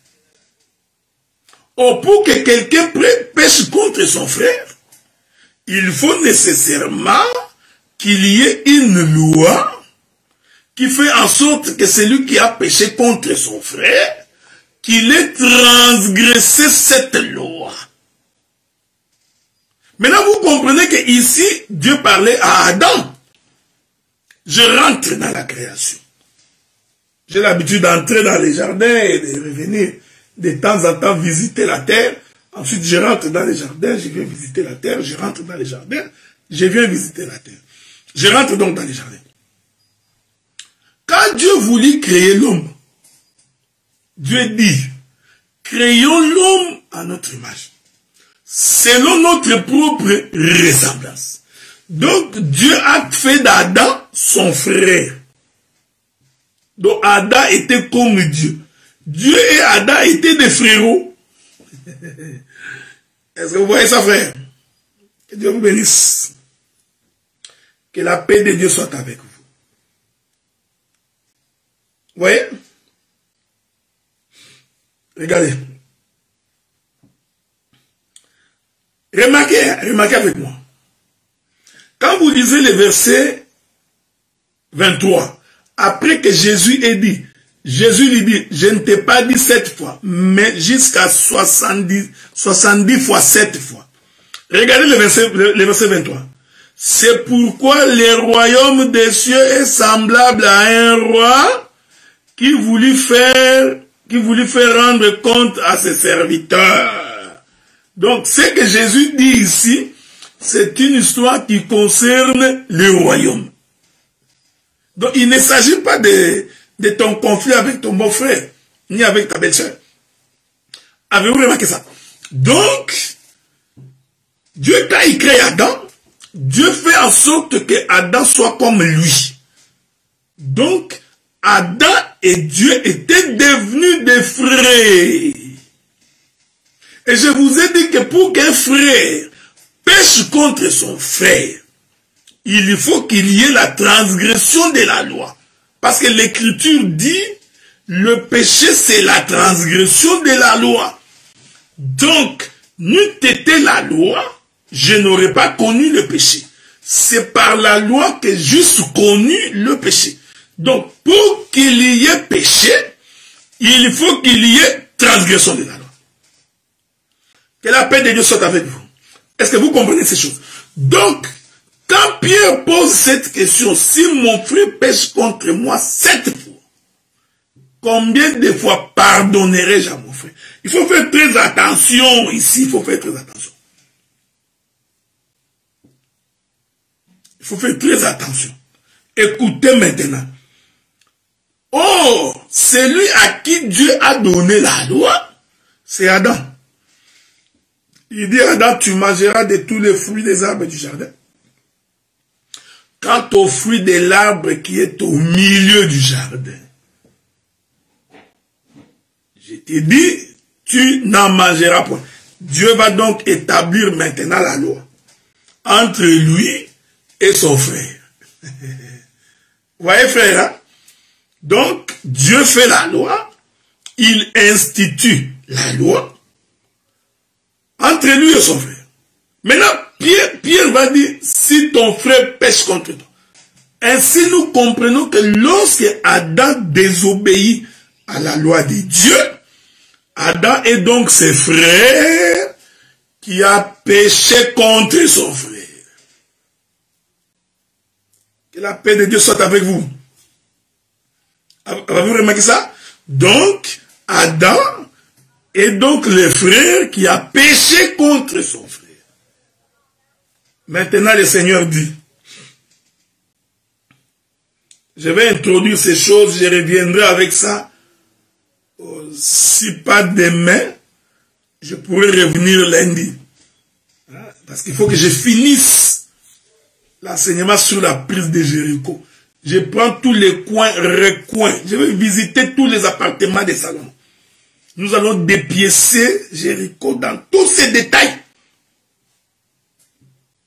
Or, pour que quelqu'un pêche contre son frère, il faut nécessairement qu'il y ait une loi qui fait en sorte que celui qui a péché contre son frère, qu'il ait transgressé cette loi. Maintenant, vous comprenez que ici, Dieu parlait à Adam. Je rentre dans la création. J'ai l'habitude d'entrer dans les jardins et de revenir de temps en temps visiter la terre. Ensuite, je rentre dans les jardins, je viens visiter la terre, je rentre dans les jardins, je viens visiter la terre. Je rentre donc dans les jardins. Quand Dieu voulut créer l'homme, Dieu dit, créons l'homme à notre image, selon notre propre ressemblance. Donc, Dieu a fait d'Adam son frère. Donc, Adam était comme Dieu. Dieu et Adam étaient des frérots. Est-ce que vous voyez ça, frère? Que Dieu vous bénisse. Que la paix de Dieu soit avec vous. Vous voyez? Regardez. Remarquez avec moi. Quand vous lisez le verset 23, après que Jésus ait dit, Jésus lui dit, je ne t'ai pas dit 7 fois, mais jusqu'à 70 fois 7 fois. Regardez le verset 23. C'est pourquoi le royaume des cieux est semblable à un roi qui voulut faire rendre compte à ses serviteurs. Donc, ce que Jésus dit ici, c'est une histoire qui concerne le royaume. Donc, il ne s'agit pas de ton conflit avec ton beau-frère, ni avec ta belle-sœur. Avez-vous remarqué ça? Donc, Dieu, quand il crée Adam, Dieu fait en sorte que Adam soit comme lui. Donc, Adam et Dieu étaient devenus des frères. Et je vous ai dit que pour qu'un frère pêche contre son frère, il faut qu'il y ait la transgression de la loi. Parce que l'Écriture dit, le péché c'est la transgression de la loi. Donc, n'eût été la loi, je n'aurais pas connu le péché. C'est par la loi que j'eusse connu le péché. Donc, pour qu'il y ait péché, il faut qu'il y ait transgression de la loi. Que la paix de Dieu soit avec vous. Est-ce que vous comprenez ces choses? Donc, quand Pierre pose cette question, si mon frère pêche contre moi 7 fois, combien de fois pardonnerai-je à mon frère? Il faut faire très attention ici, il faut faire très attention. Il faut faire très attention. Écoutez maintenant. Oh, celui à qui Dieu a donné la loi, c'est Adam. Il dit à Adam, tu mangeras de tous les fruits des arbres du jardin. Quant au fruit de l'arbre qui est au milieu du jardin, je te dis, tu n'en mangeras point. Dieu va donc établir maintenant la loi entre lui et son frère. Vous voyez, frère, hein? Donc, Dieu fait la loi, il institue la loi entre lui et son frère. Maintenant, Pierre va dire, si ton frère pêche contre toi. Ainsi, nous comprenons que lorsque Adam désobéit à la loi de Dieu, Adam est donc ses frères qui a péché contre son frère. Que la paix de Dieu soit avec vous. Avez-vous remarqué ça? Donc, Adam est donc le frère qui a péché contre son frère. Maintenant, le Seigneur dit, Je vais introduire ces choses, je reviendrai avec ça. Si pas demain, je pourrai revenir lundi. Parce qu'il faut que je finisse l'enseignement sur la prise de Jéricho. Je prends tous les coins, recoins. Je vais visiter tous les appartements de Salomon. Nous allons dépiécer Jéricho dans tous ses détails.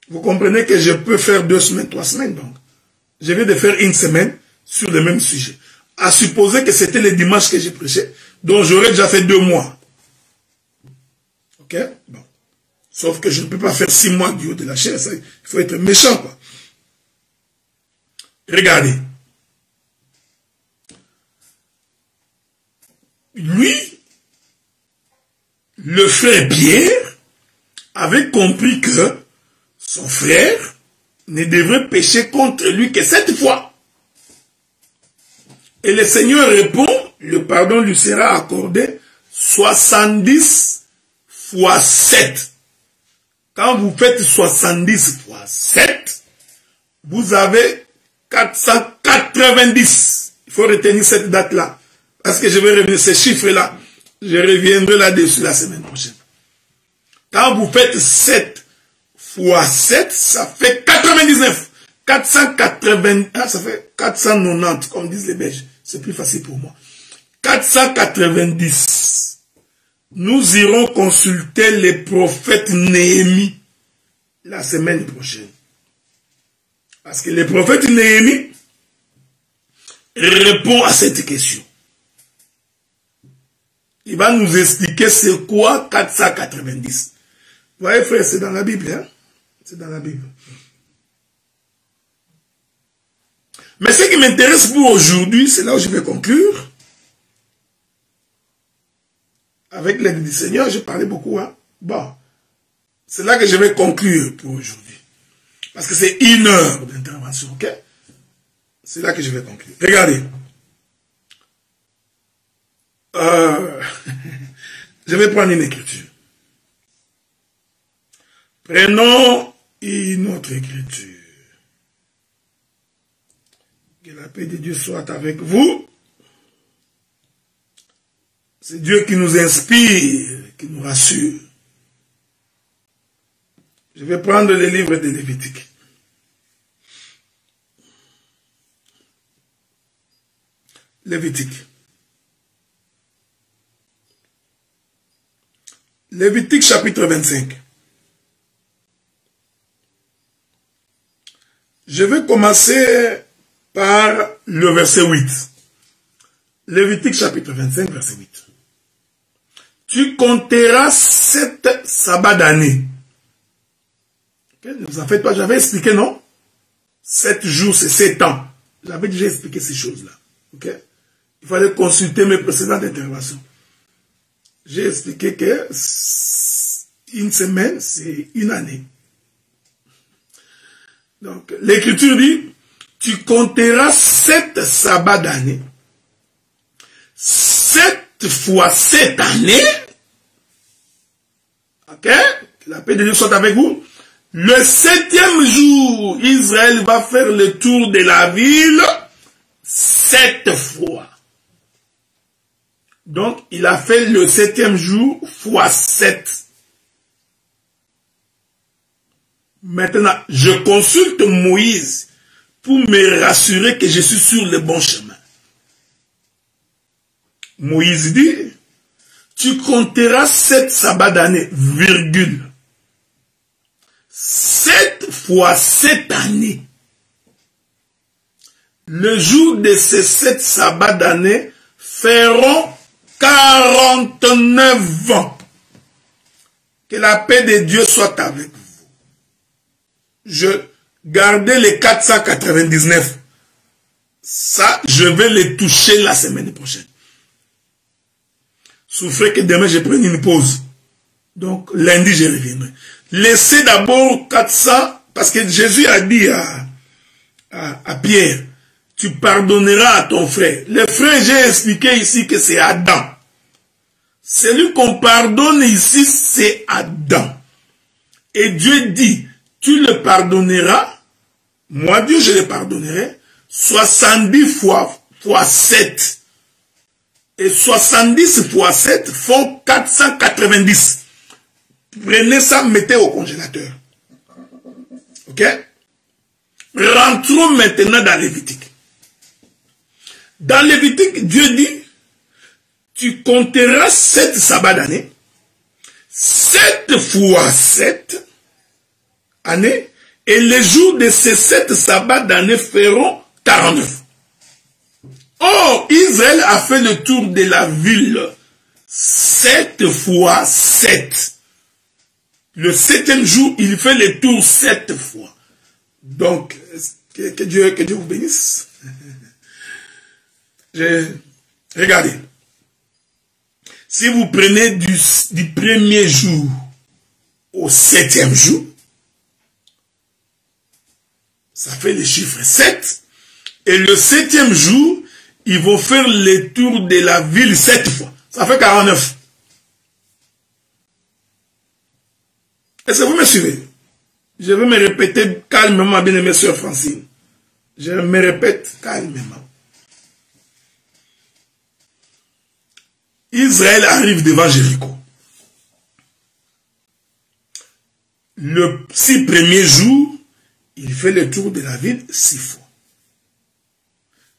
Vous comprenez que je peux faire 2 semaines, 3 semaines donc. Je viens de faire 1 semaine sur le même sujet. À supposer que c'était le dimanche que j'ai prêché, donc j'aurais déjà fait 2 mois. Ok? Bon. Sauf que je ne peux pas faire 6 mois du haut de la chair. Ça, il faut être méchant, quoi. Regardez. Lui, le frère Pierre, avait compris que son frère ne devrait pécher contre lui que 7 fois. Et le Seigneur répond, le pardon lui sera accordé 70 fois 7. Quand vous faites 70 fois 7, vous avez 490. Il faut retenir cette date-là. Parce que je vais revenir ces chiffres-là. Je reviendrai là-dessus la semaine prochaine. Quand vous faites 7 fois 7, ça fait 99. 480, ça fait 490, comme disent les Belges. C'est plus facile pour moi. 490. Nous irons consulter les prophètes Néhémie la semaine prochaine. Parce que le prophète Néhémie répond à cette question. Il va nous expliquer c'est quoi 490. Vous voyez frère, c'est dans la Bible. Hein? C'est dans la Bible. Mais ce qui m'intéresse pour aujourd'hui, c'est là où je vais conclure. Avec l'aide du Seigneur, j'ai parlé beaucoup. Hein? Bon, c'est là que je vais conclure pour aujourd'hui. Parce que c'est 1 heure d'intervention, ok? C'est là que je vais conclure. Regardez. Je vais prendre une écriture. Prenons une autre écriture. Que la paix de Dieu soit avec vous. C'est Dieu qui nous inspire, qui nous rassure. Je vais prendre le livre de Lévitique. Lévitique. Lévitique chapitre 25. Je vais commencer par le verset 8. Lévitique chapitre 25, verset 8. Tu compteras 7 sabbats d'année. Okay? Ne vous en faites pas, j'avais expliqué, non? 7 jours, c'est 7 ans. J'avais déjà expliqué ces choses-là. Okay? Il fallait consulter mes précédentes interventions. J'ai expliqué que 1 semaine, c'est 1 année. Donc, l'écriture dit, tu compteras 7 sabbats d'année. 7 fois 7 années. Ok? Que la paix de Dieu soit avec vous. Le 7e jour, Israël va faire le tour de la ville 7 fois. Donc, il a fait le 7e jour fois 7. Maintenant, je consulte Moïse pour me rassurer que je suis sur le bon chemin. Moïse dit, tu compteras 7 sabbats d'année, virgule. 7 fois 7 années. Le jour de ces 7 sabbats d'année feront 49 ans. Que la paix de Dieu soit avec vous. Je gardais les 499. Ça, je vais les toucher la semaine prochaine. Souffrez que demain je prenne une pause. Donc lundi je reviendrai. Laissez d'abord 400, parce que Jésus a dit à Pierre, tu pardonneras à ton frère. Le frère, j'ai expliqué ici que c'est Adam. Celui qu'on pardonne ici, c'est Adam. Et Dieu dit, tu le pardonneras, moi Dieu je le pardonnerai, 70 fois 7. Et 70 fois 7 font 490. Prenez ça, mettez au congélateur. Ok? Rentrons maintenant dans Lévitique. Dans Lévitique, Dieu dit, tu compteras 7 sabbats d'année, 7 fois 7 années, et les jours de ces 7 sabbats d'année feront 49. Or, Israël a fait le tour de la ville 7 fois 7. Le 7e jour, il fait le tour 7 fois. Donc, que Dieu vous bénisse. Regardez. Si vous prenez du premier jour au 7e jour, ça fait le chiffre 7. Et le 7e jour, ils vont faire le tour de la ville 7 fois. Ça fait 49. Est-ce que vous me suivez? Je vais me répéter calmement, bien-aimée sœur Francine. Je me répète calmement. Israël arrive devant Jéricho. Le 6 premiers jours, il fait le tour de la ville 6 fois.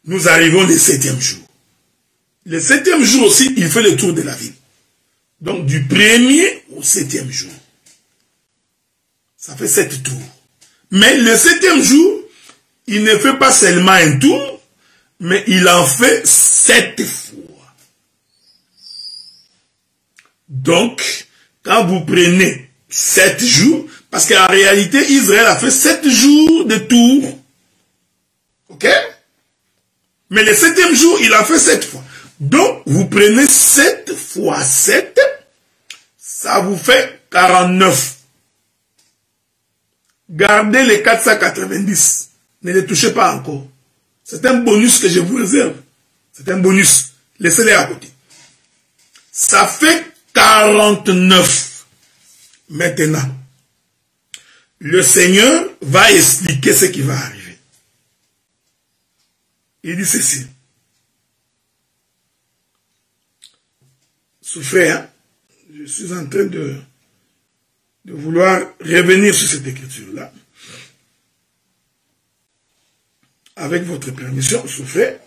Nous arrivons le 7e jour. Le 7e jour aussi, il fait le tour de la ville. Donc, du 1er au 7e jour. Ça fait 7 tours. Mais le 7e jour, il ne fait pas seulement un tour, mais il en fait 7 fois. Donc, quand vous prenez 7 jours, parce qu'en réalité, Israël a fait 7 jours de tour. Ok? Mais le 7e jour, il a fait 7 fois. Donc, vous prenez 7 fois 7, ça vous fait 49. Gardez les 490. Ne les touchez pas encore. C'est un bonus que je vous réserve. C'est un bonus. Laissez-les à côté. Ça fait 49. Maintenant, le Seigneur va expliquer ce qui va arriver. Il dit ceci. Souffrez, hein? Je suis en train de vouloir revenir sur cette écriture-là. Avec votre permission, souffrez.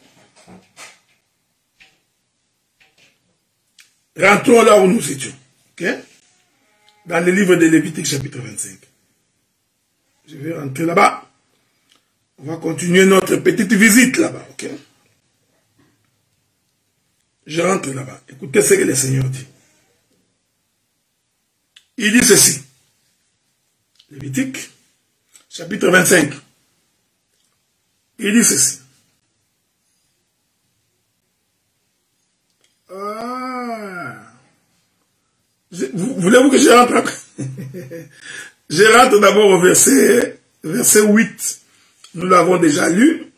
Rentrons là où nous étions. Ok? Dans le livre de Lévitique, chapitre 25. Je vais rentrer là-bas. On va continuer notre petite visite là-bas. Ok? Je rentre là-bas. Écoutez ce que le Seigneur dit. Il dit ceci. Lévitique, chapitre 25. Il dit ceci. Voulez-vous que je rentre? Je rentre d'abord au verset 8. Nous l'avons déjà lu.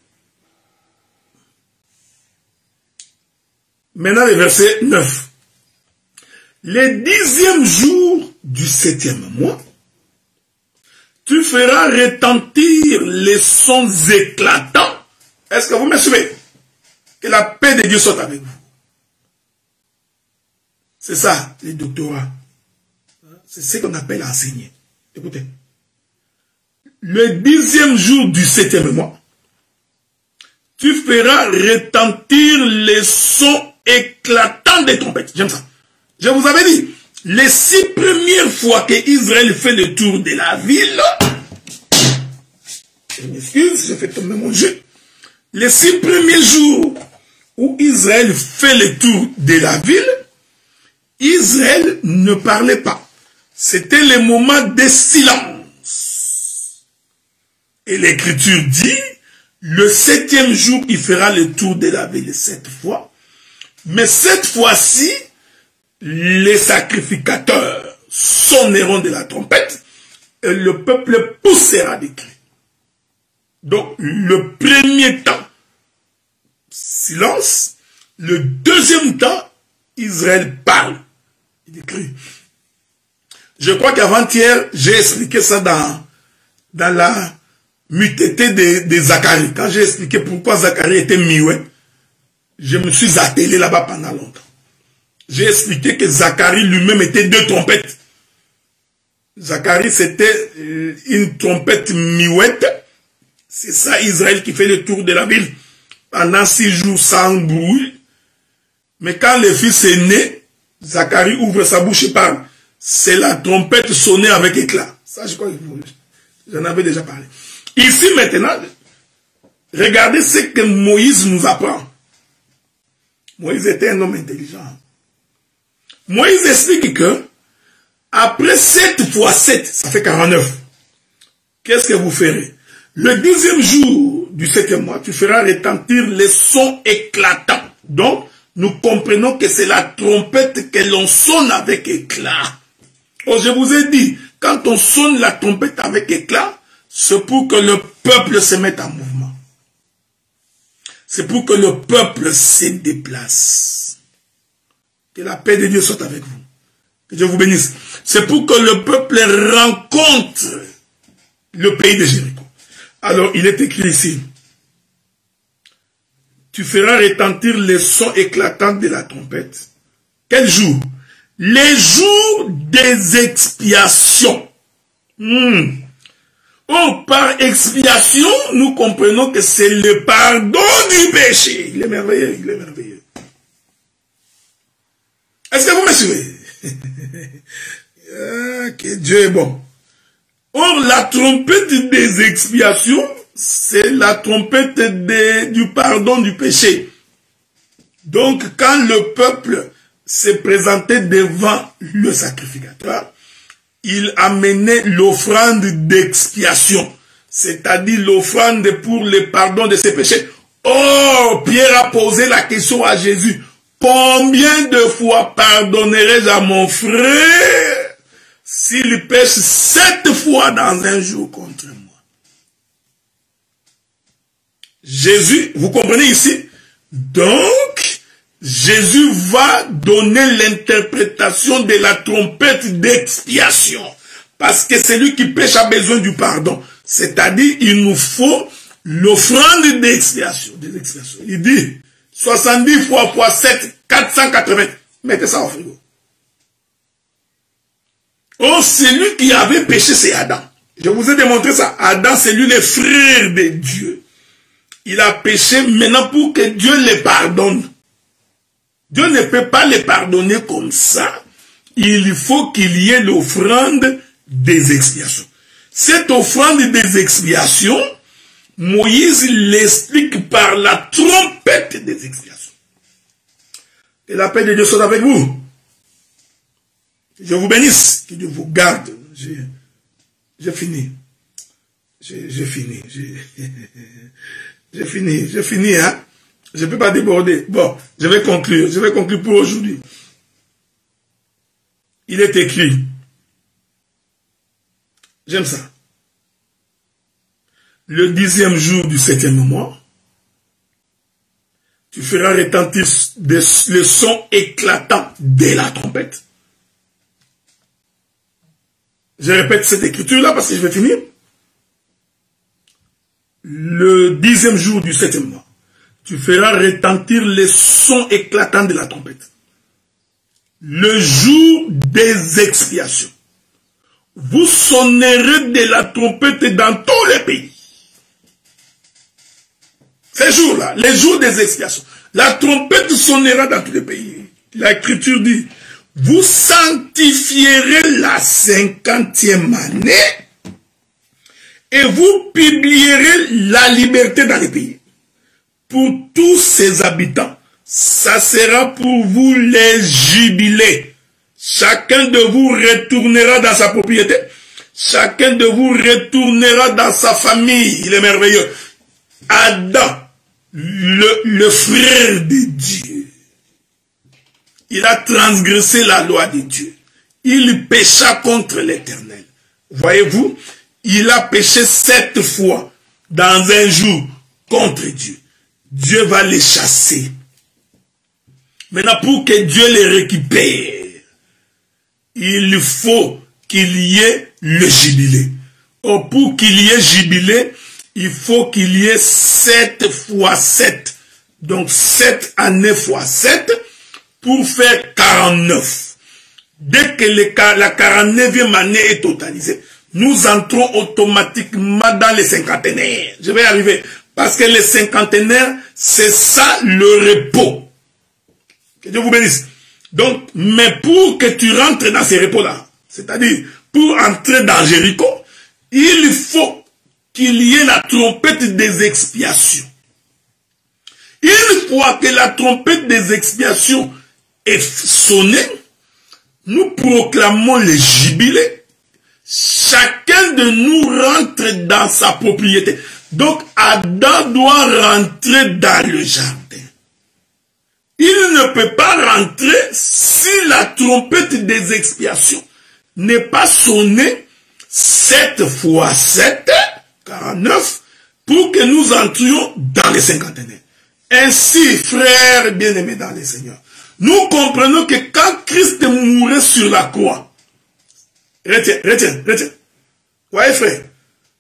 Maintenant le verset 9. Le 10e jour du 7e mois, tu feras retentir les sons éclatants. Est-ce que vous me suivez? Que la paix de Dieu soit avec vous. C'est ça, les doctorats. C'est ce qu'on appelle enseigner. Écoutez. Le 10e jour du 7e mois, tu feras retentir les sons éclatants des trompettes. J'aime ça. Je vous avais dit, les 6 premières fois que Israël fait le tour de la ville, je m'excuse, je fais tomber mon jeu. Les 6 premiers jours où Israël fait le tour de la ville, Israël ne parlait pas. C'était le moment de silence. Et l'Écriture dit, le 7e jour, il fera le tour de la ville 7 fois. Mais cette fois-ci, les sacrificateurs sonneront de la trompette et le peuple poussera des cris. Donc, le premier temps, silence. Le deuxième temps, Israël parle. Il écrit. Je crois qu'avant-hier, j'ai expliqué ça dans la mutété de Zacharie. Quand j'ai expliqué pourquoi Zacharie était mioué, je me suis attelé là-bas pendant longtemps. J'ai expliqué que Zacharie lui-même était deux trompettes. Zacharie, c'était une trompette miouette. C'est ça, Israël qui fait le tour de la ville pendant 6 jours sans bruit. Mais quand le fils est né, Zacharie ouvre sa bouche et parle. C'est la trompette sonnée avec éclat. Ça, je crois que j'en avais déjà parlé. Ici, maintenant, regardez ce que Moïse nous apprend. Moïse était un homme intelligent. Moïse explique que après 7 fois 7, ça fait 49. Qu'est-ce que vous ferez? Le 10e jour du 7e mois, tu feras retentir les sons éclatants. Donc, nous comprenons que c'est la trompette que l'on sonne avec éclat. Oh, je vous ai dit, quand on sonne la trompette avec éclat, c'est pour que le peuple se mette en mouvement. C'est pour que le peuple se déplace. Que la paix de Dieu soit avec vous. Que Dieu vous bénisse. C'est pour que le peuple rencontre le pays de Jéricho. Alors, il est écrit ici. Tu feras retentir les sons éclatants de la trompette. Quel jour? Les jours des expiations. Oh, par expiation, nous comprenons que c'est le pardon du péché. Il est merveilleux, il est merveilleux. Est-ce que vous me suivez? Que Dieu est bon. Or, la trompette des expiations, c'est la trompette du pardon du péché. Donc, quand le peuple s'est présenté devant le sacrificateur, il amenait l'offrande d'expiation, c'est-à-dire l'offrande pour le pardon de ses péchés. Oh, Pierre a posé la question à Jésus. Combien de fois pardonnerai-je à mon frère s'il pêche 7 fois dans un jour contre moi? Jésus, vous comprenez ici? Donc, Jésus va donner l'interprétation de la trompette d'expiation. Parce que celui qui pêche a besoin du pardon. C'est-à-dire, il nous faut l'offrande d'expiation. Il dit, 70 fois 7, 480. Mettez ça au frigo. Oh, celui qui avait péché, c'est Adam. Je vous ai démontré ça. Adam, c'est lui le frère de Dieu. Il a péché maintenant pour que Dieu le pardonne. Dieu ne peut pas le pardonner comme ça. Il faut qu'il y ait l'offrande des expiations. Cette offrande des expiations, Moïse l'explique par la trompette des expiations. Que la paix de Dieu soit avec vous. Que Dieu vous bénisse. Que Dieu vous garde. J'ai fini. J'ai fini. J'ai fini, hein. Je ne peux pas déborder. Bon, je vais conclure pour aujourd'hui. Il est écrit. J'aime ça. Le 10e jour du 7e mois, tu feras retentir le son éclatant de la trompette. Je répète cette écriture-là parce que je vais finir. Le 10e jour du 7e mois, tu feras retentir les sons éclatants de la trompette. Le jour des expiations. Vous sonnerez de la trompette dans tous les pays. Ces jours-là, les jours des expiations. La trompette sonnera dans tous les pays. L'écriture dit, vous sanctifierez la 50e année et vous publierez la liberté dans les pays. Pour tous ses habitants, ça sera pour vous les jubilés. Chacun de vous retournera dans sa propriété. Chacun de vous retournera dans sa famille. Il est merveilleux. Adam, le frère de Dieu, il a transgressé la loi de Dieu. Il pécha contre l'Éternel. Voyez-vous, il a péché 7 fois dans un jour contre Dieu. Dieu va les chasser. Maintenant, pour que Dieu les récupère, il faut qu'il y ait le jubilé. Or, pour qu'il y ait jubilé, il faut qu'il y ait 7 fois 7. Donc 7 années fois 7 pour faire 49. Dès que la 49e année est totalisée, nous entrons automatiquement dans les cinquantenaires. Je vais y arriver. Parce que les cinquantenaires, c'est ça le repos. Que Dieu vous bénisse. Donc, mais pour que tu rentres dans ces repos-là, c'est-à-dire pour entrer dans Jéricho, il faut qu'il y ait la trompette des expiations. Une fois que la trompette des expiations est sonnée, nous proclamons le jubilé. Chacun de nous rentre dans sa propriété. Donc, Adam doit rentrer dans le jardin. Il ne peut pas rentrer si la trompette des expiations n'est pas sonnée 7 fois 7, 49, pour que nous entrions dans les cinquantenaires. Ainsi, frères bien-aimés dans le Seigneur, nous comprenons que quand Christ mourait sur la croix, retiens. Ouais, frère,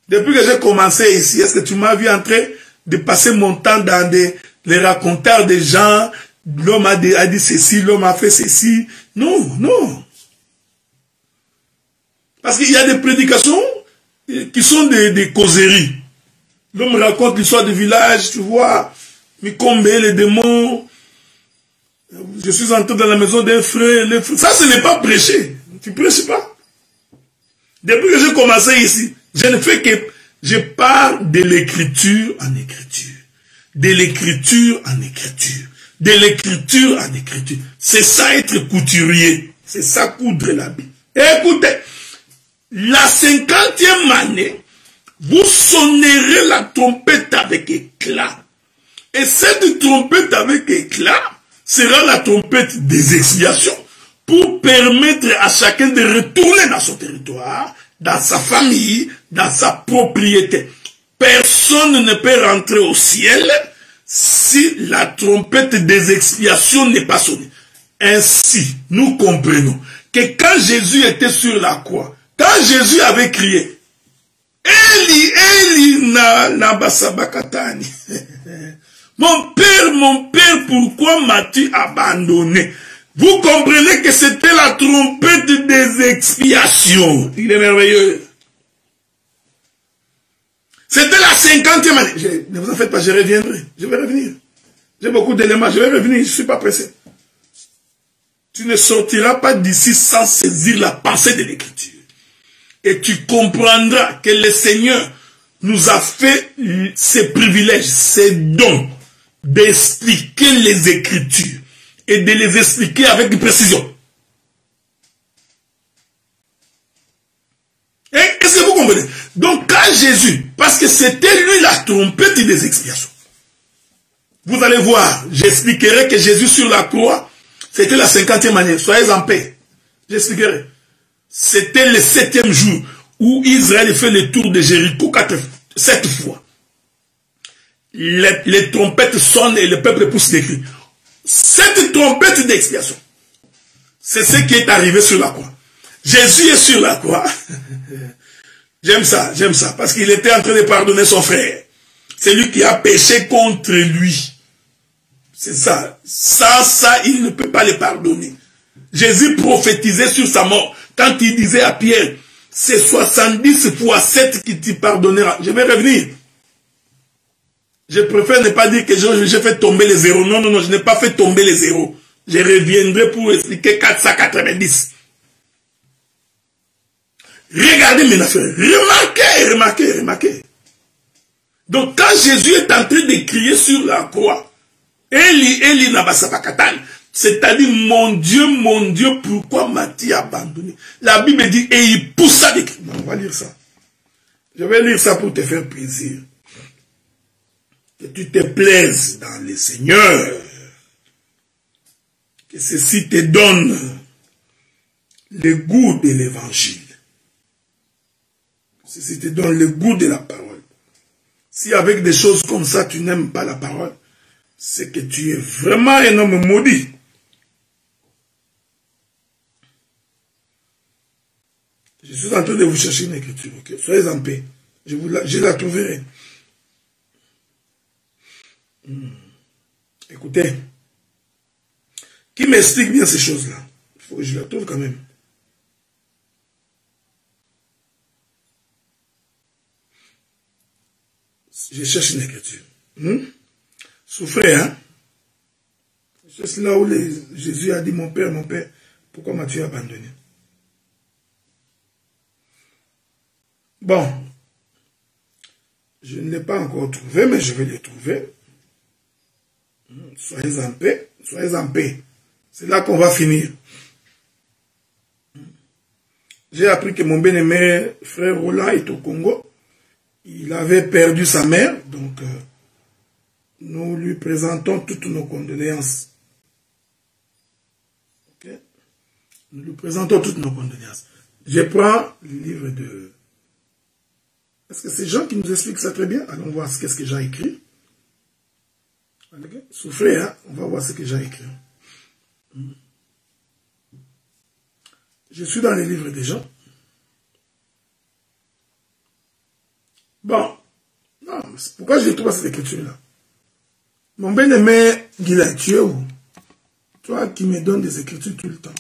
depuis que j'ai commencé ici, est-ce que tu m'as vu en train de passer mon temps dans les racontars des gens? L'homme a dit ceci, l'homme a fait ceci. Non. Parce qu'il y a des prédications qui sont des causeries. L'homme raconte l'histoire du village, tu vois, Mikombe, les démons. Je suis entré dans la maison d'un frère. Ça, ce n'est pas prêcher. Tu prêches pas. Depuis que j'ai commencé ici, je ne fais que... Je parle de l'écriture en écriture. De l'écriture en écriture. De l'écriture en écriture. C'est ça être couturier. C'est ça coudre l'habit. Écoutez, la 50e année, vous sonnerez la trompette avec éclat. Et cette trompette avec éclat sera la trompette des expiations pour permettre à chacun de retourner dans son territoire, dans sa famille, dans sa propriété. Personne ne peut rentrer au ciel si la trompette des expiations n'est pas sonnée. Ainsi, nous comprenons que quand Jésus était sur la croix, quand Jésus avait crié, Eli, Eli, Nabasabakatani. Mon Père, pourquoi m'as-tu abandonné? Vous comprenez que c'était la trompette des expiations. Il est merveilleux. C'était la 50e année. Ne vous en faites pas, je reviendrai. Je vais revenir. J'ai beaucoup d'éléments, je vais revenir, je ne suis pas pressé. Tu ne sortiras pas d'ici sans saisir la pensée de l'écriture. Et tu comprendras que le Seigneur nous a fait ces privilèges, ces dons d'expliquer les Écritures et de les expliquer avec précision. Est-ce que vous comprenez? Donc quand Jésus, parce que c'était lui la trompette des expiations, vous allez voir, j'expliquerai que Jésus sur la croix, c'était la 50e année, soyez en paix, j'expliquerai. C'était le 7e jour où Israël fait le tour de Jéricho 7 fois. Les trompettes sonnent et le peuple pousse des cris. Cette trompette d'expiation, c'est ce qui est arrivé sur la croix. Jésus est sur la croix. J'aime ça, parce qu'il était en train de pardonner son frère. C'est lui qui a péché contre lui. C'est ça. Ça, il ne peut pas le pardonner. Jésus prophétisait sur sa mort. Quand il disait à Pierre, c'est 70 fois 7 qui te pardonnera. Je vais revenir. Je préfère ne pas dire que j'ai fait tomber les zéros. Non, je n'ai pas fait tomber les zéros. Je reviendrai pour expliquer 490. Regardez mes affaires. Remarquez. Donc quand Jésus est en train de crier sur la croix, Eli, Eli, Nabasabakatan, c'est-à-dire, mon Dieu, pourquoi m'as-tu abandonné? La Bible dit, et il poussa des cris. On va lire ça. Je vais lire ça pour te faire plaisir. Que tu te plaises dans le Seigneur. Que ceci te donne le goût de l'évangile. Que ceci te donne le goût de la parole. Si avec des choses comme ça, tu n'aimes pas la parole, c'est que tu es vraiment un homme maudit. Je suis en train de vous chercher une écriture. Okay? Soyez en paix. Je la trouverai. Écoutez, qui m'explique bien ces choses-là? Il faut que je la trouve quand même. Je cherche une écriture. Souffrez, hein? C'est là où Jésus a dit, mon Père, pourquoi m'as-tu abandonné? Bon, je ne l'ai pas encore trouvé, mais je vais le trouver. Soyez en paix, soyez en paix. C'est là qu'on va finir. J'ai appris que mon bien-aimé frère Roland est au Congo. Il avait perdu sa mère, donc nous lui présentons toutes nos condoléances. Okay? Nous lui présentons toutes nos condoléances. Je prends le livre de... Est-ce que c'est Jean qui nous explique ça très bien? Allons voir ce que Jean écrit. Okay? Souffrez, hein? On va voir ce que Jean écrit. Je suis dans les livres de Jean. Bon, non, pourquoi je trouve cette écriture-là? Mon bien-aimé Guilain, tu es où? Toi qui me donnes des écritures tout le temps.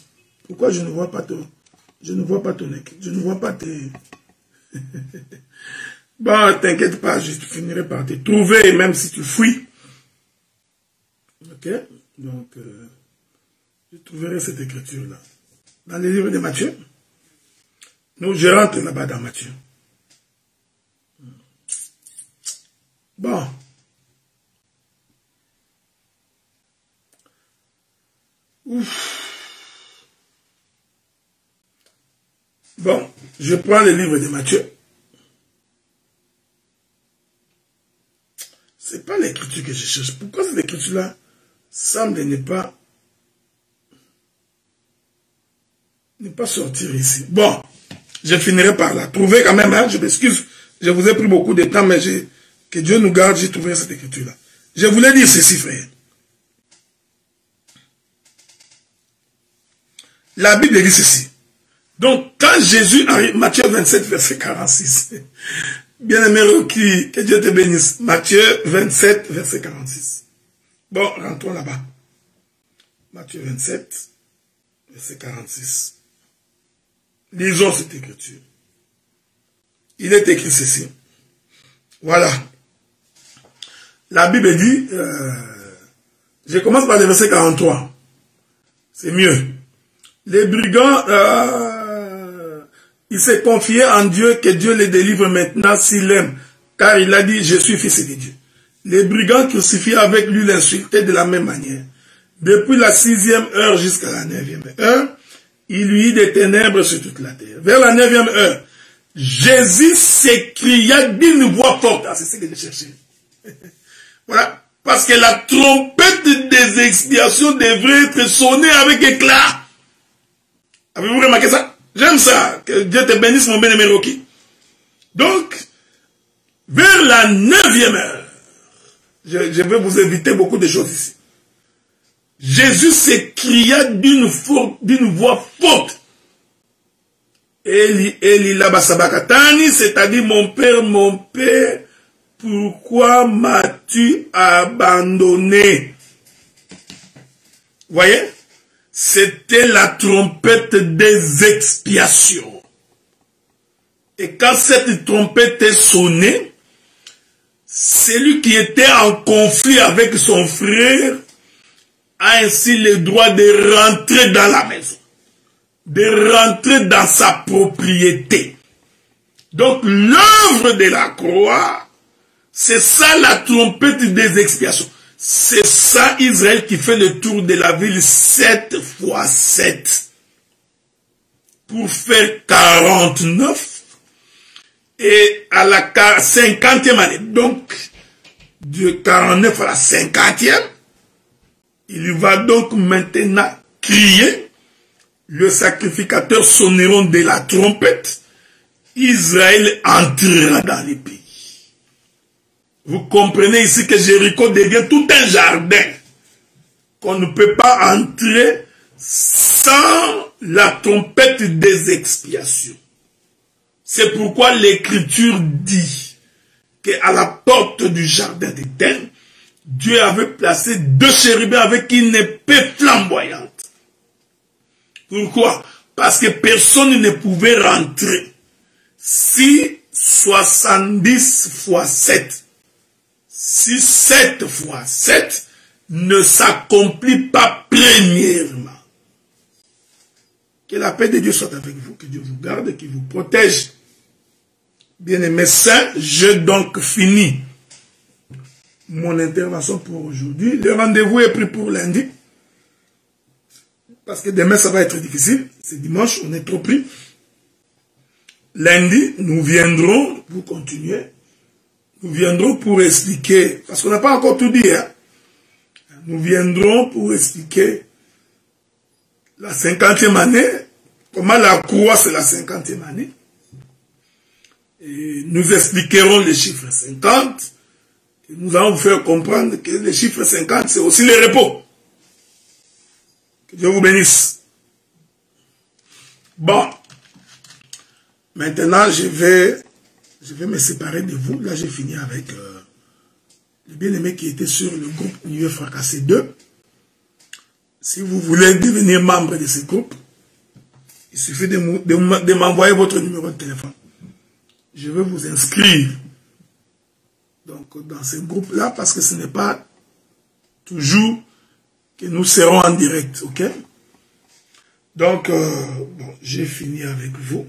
Pourquoi je ne vois pas ton écriture? Je ne vois pas tes... Bon, t'inquiète pas, je finirai par te trouver, même si tu fuis. Ok? Donc, je trouverai cette écriture-là. Dans les livres de Matthieu. Nous, je rentre là-bas dans Matthieu. Bon. Ouf. Bon, je prends le livre de Matthieu. C'est pas l'écriture que je cherche. Pourquoi cette écriture-là semble ne pas sortir ici? Bon, je finirai par la trouver quand même. Hein? Je m'excuse, je vous ai pris beaucoup de temps, mais que Dieu nous garde, j'ai trouvé cette écriture-là. Je voulais dire ceci, frère. La Bible dit ceci. Donc, quand Jésus arrive, Matthieu 27, verset 46. Bien-aimé Rocky, que Dieu te bénisse. Matthieu 27, verset 46. Bon, rentrons là-bas. Matthieu 27, verset 46. Lisons cette écriture. Il est écrit ceci. Voilà. La Bible dit, je commence par le verset 43. C'est mieux. Les brigands, il s'est confié en Dieu, que Dieu les délivre maintenant s'il aime, car il a dit, je suis fils de Dieu. Les brigands crucifiés avec lui l'insultaient de la même manière. Depuis la 6e heure jusqu'à la 9e heure, il lui eut des ténèbres sur toute la terre. Vers la 9e heure, Jésus s'écria d'une voix forte. Ah, c'est ce que j'ai cherché. Voilà. Parce que la trompette des expiations devrait être sonnée avec éclat. Avez-vous remarqué ça? J'aime ça. Que Dieu te bénisse, mon bien-aimé Rocky. Donc, vers la 9e heure, je vais vous éviter beaucoup de choses ici. Jésus s'écria d'une voix forte. Eli laba sabakatani, c'est-à-dire mon père, pourquoi m'as-tu abandonné? Voyez? C'était la trompette des expiations. Et quand cette trompette est sonnée, celui qui était en conflit avec son frère a ainsi le droit de rentrer dans la maison, de rentrer dans sa propriété. Donc l'œuvre de la croix, c'est ça la trompette des expiations. C'est ça Israël qui fait le tour de la ville 7 fois 7 pour faire 49 et à la 50e année. Donc de 49 à la 50e, il va donc maintenant crier, le sacrificateur sonneront de la trompette, Israël entrera dans les pays. Vous comprenez ici que Jéricho devient tout un jardin qu'on ne peut pas entrer sans la trompette des expiations. C'est pourquoi l'Écriture dit qu'à la porte du jardin d'Éden, Dieu avait placé 2 chérubins avec une épée flamboyante. Pourquoi? Parce que personne ne pouvait rentrer. Si 70 fois 7, si 7 fois 7 ne s'accomplit pas premièrement. Que la paix de Dieu soit avec vous, que Dieu vous garde, qu'il vous protège. Bien-aimés saints, j'ai donc fini mon intervention pour aujourd'hui. Le rendez-vous est pris pour lundi. Parce que demain, ça va être difficile. C'est dimanche, on est trop pris. Lundi, nous viendrons pour continuer. Nous viendrons pour expliquer, parce qu'on n'a pas encore tout dit, hein. Nous viendrons pour expliquer la 50e année, comment la croix c'est la 50e année. Et nous expliquerons les chiffres 50. Et nous allons vous faire comprendre que les chiffres 50, c'est aussi le repos. Que Dieu vous bénisse. Bon. Maintenant, je vais me séparer de vous. Là, j'ai fini avec le bien-aimé qui était sur le groupe Union Fracassé 2. Si vous voulez devenir membre de ce groupe, il suffit de m'envoyer votre numéro de téléphone. Je vais vous inscrire donc, dans ce groupe-là parce que ce n'est pas toujours que nous serons en direct, ok? Donc, bon, j'ai fini avec vous.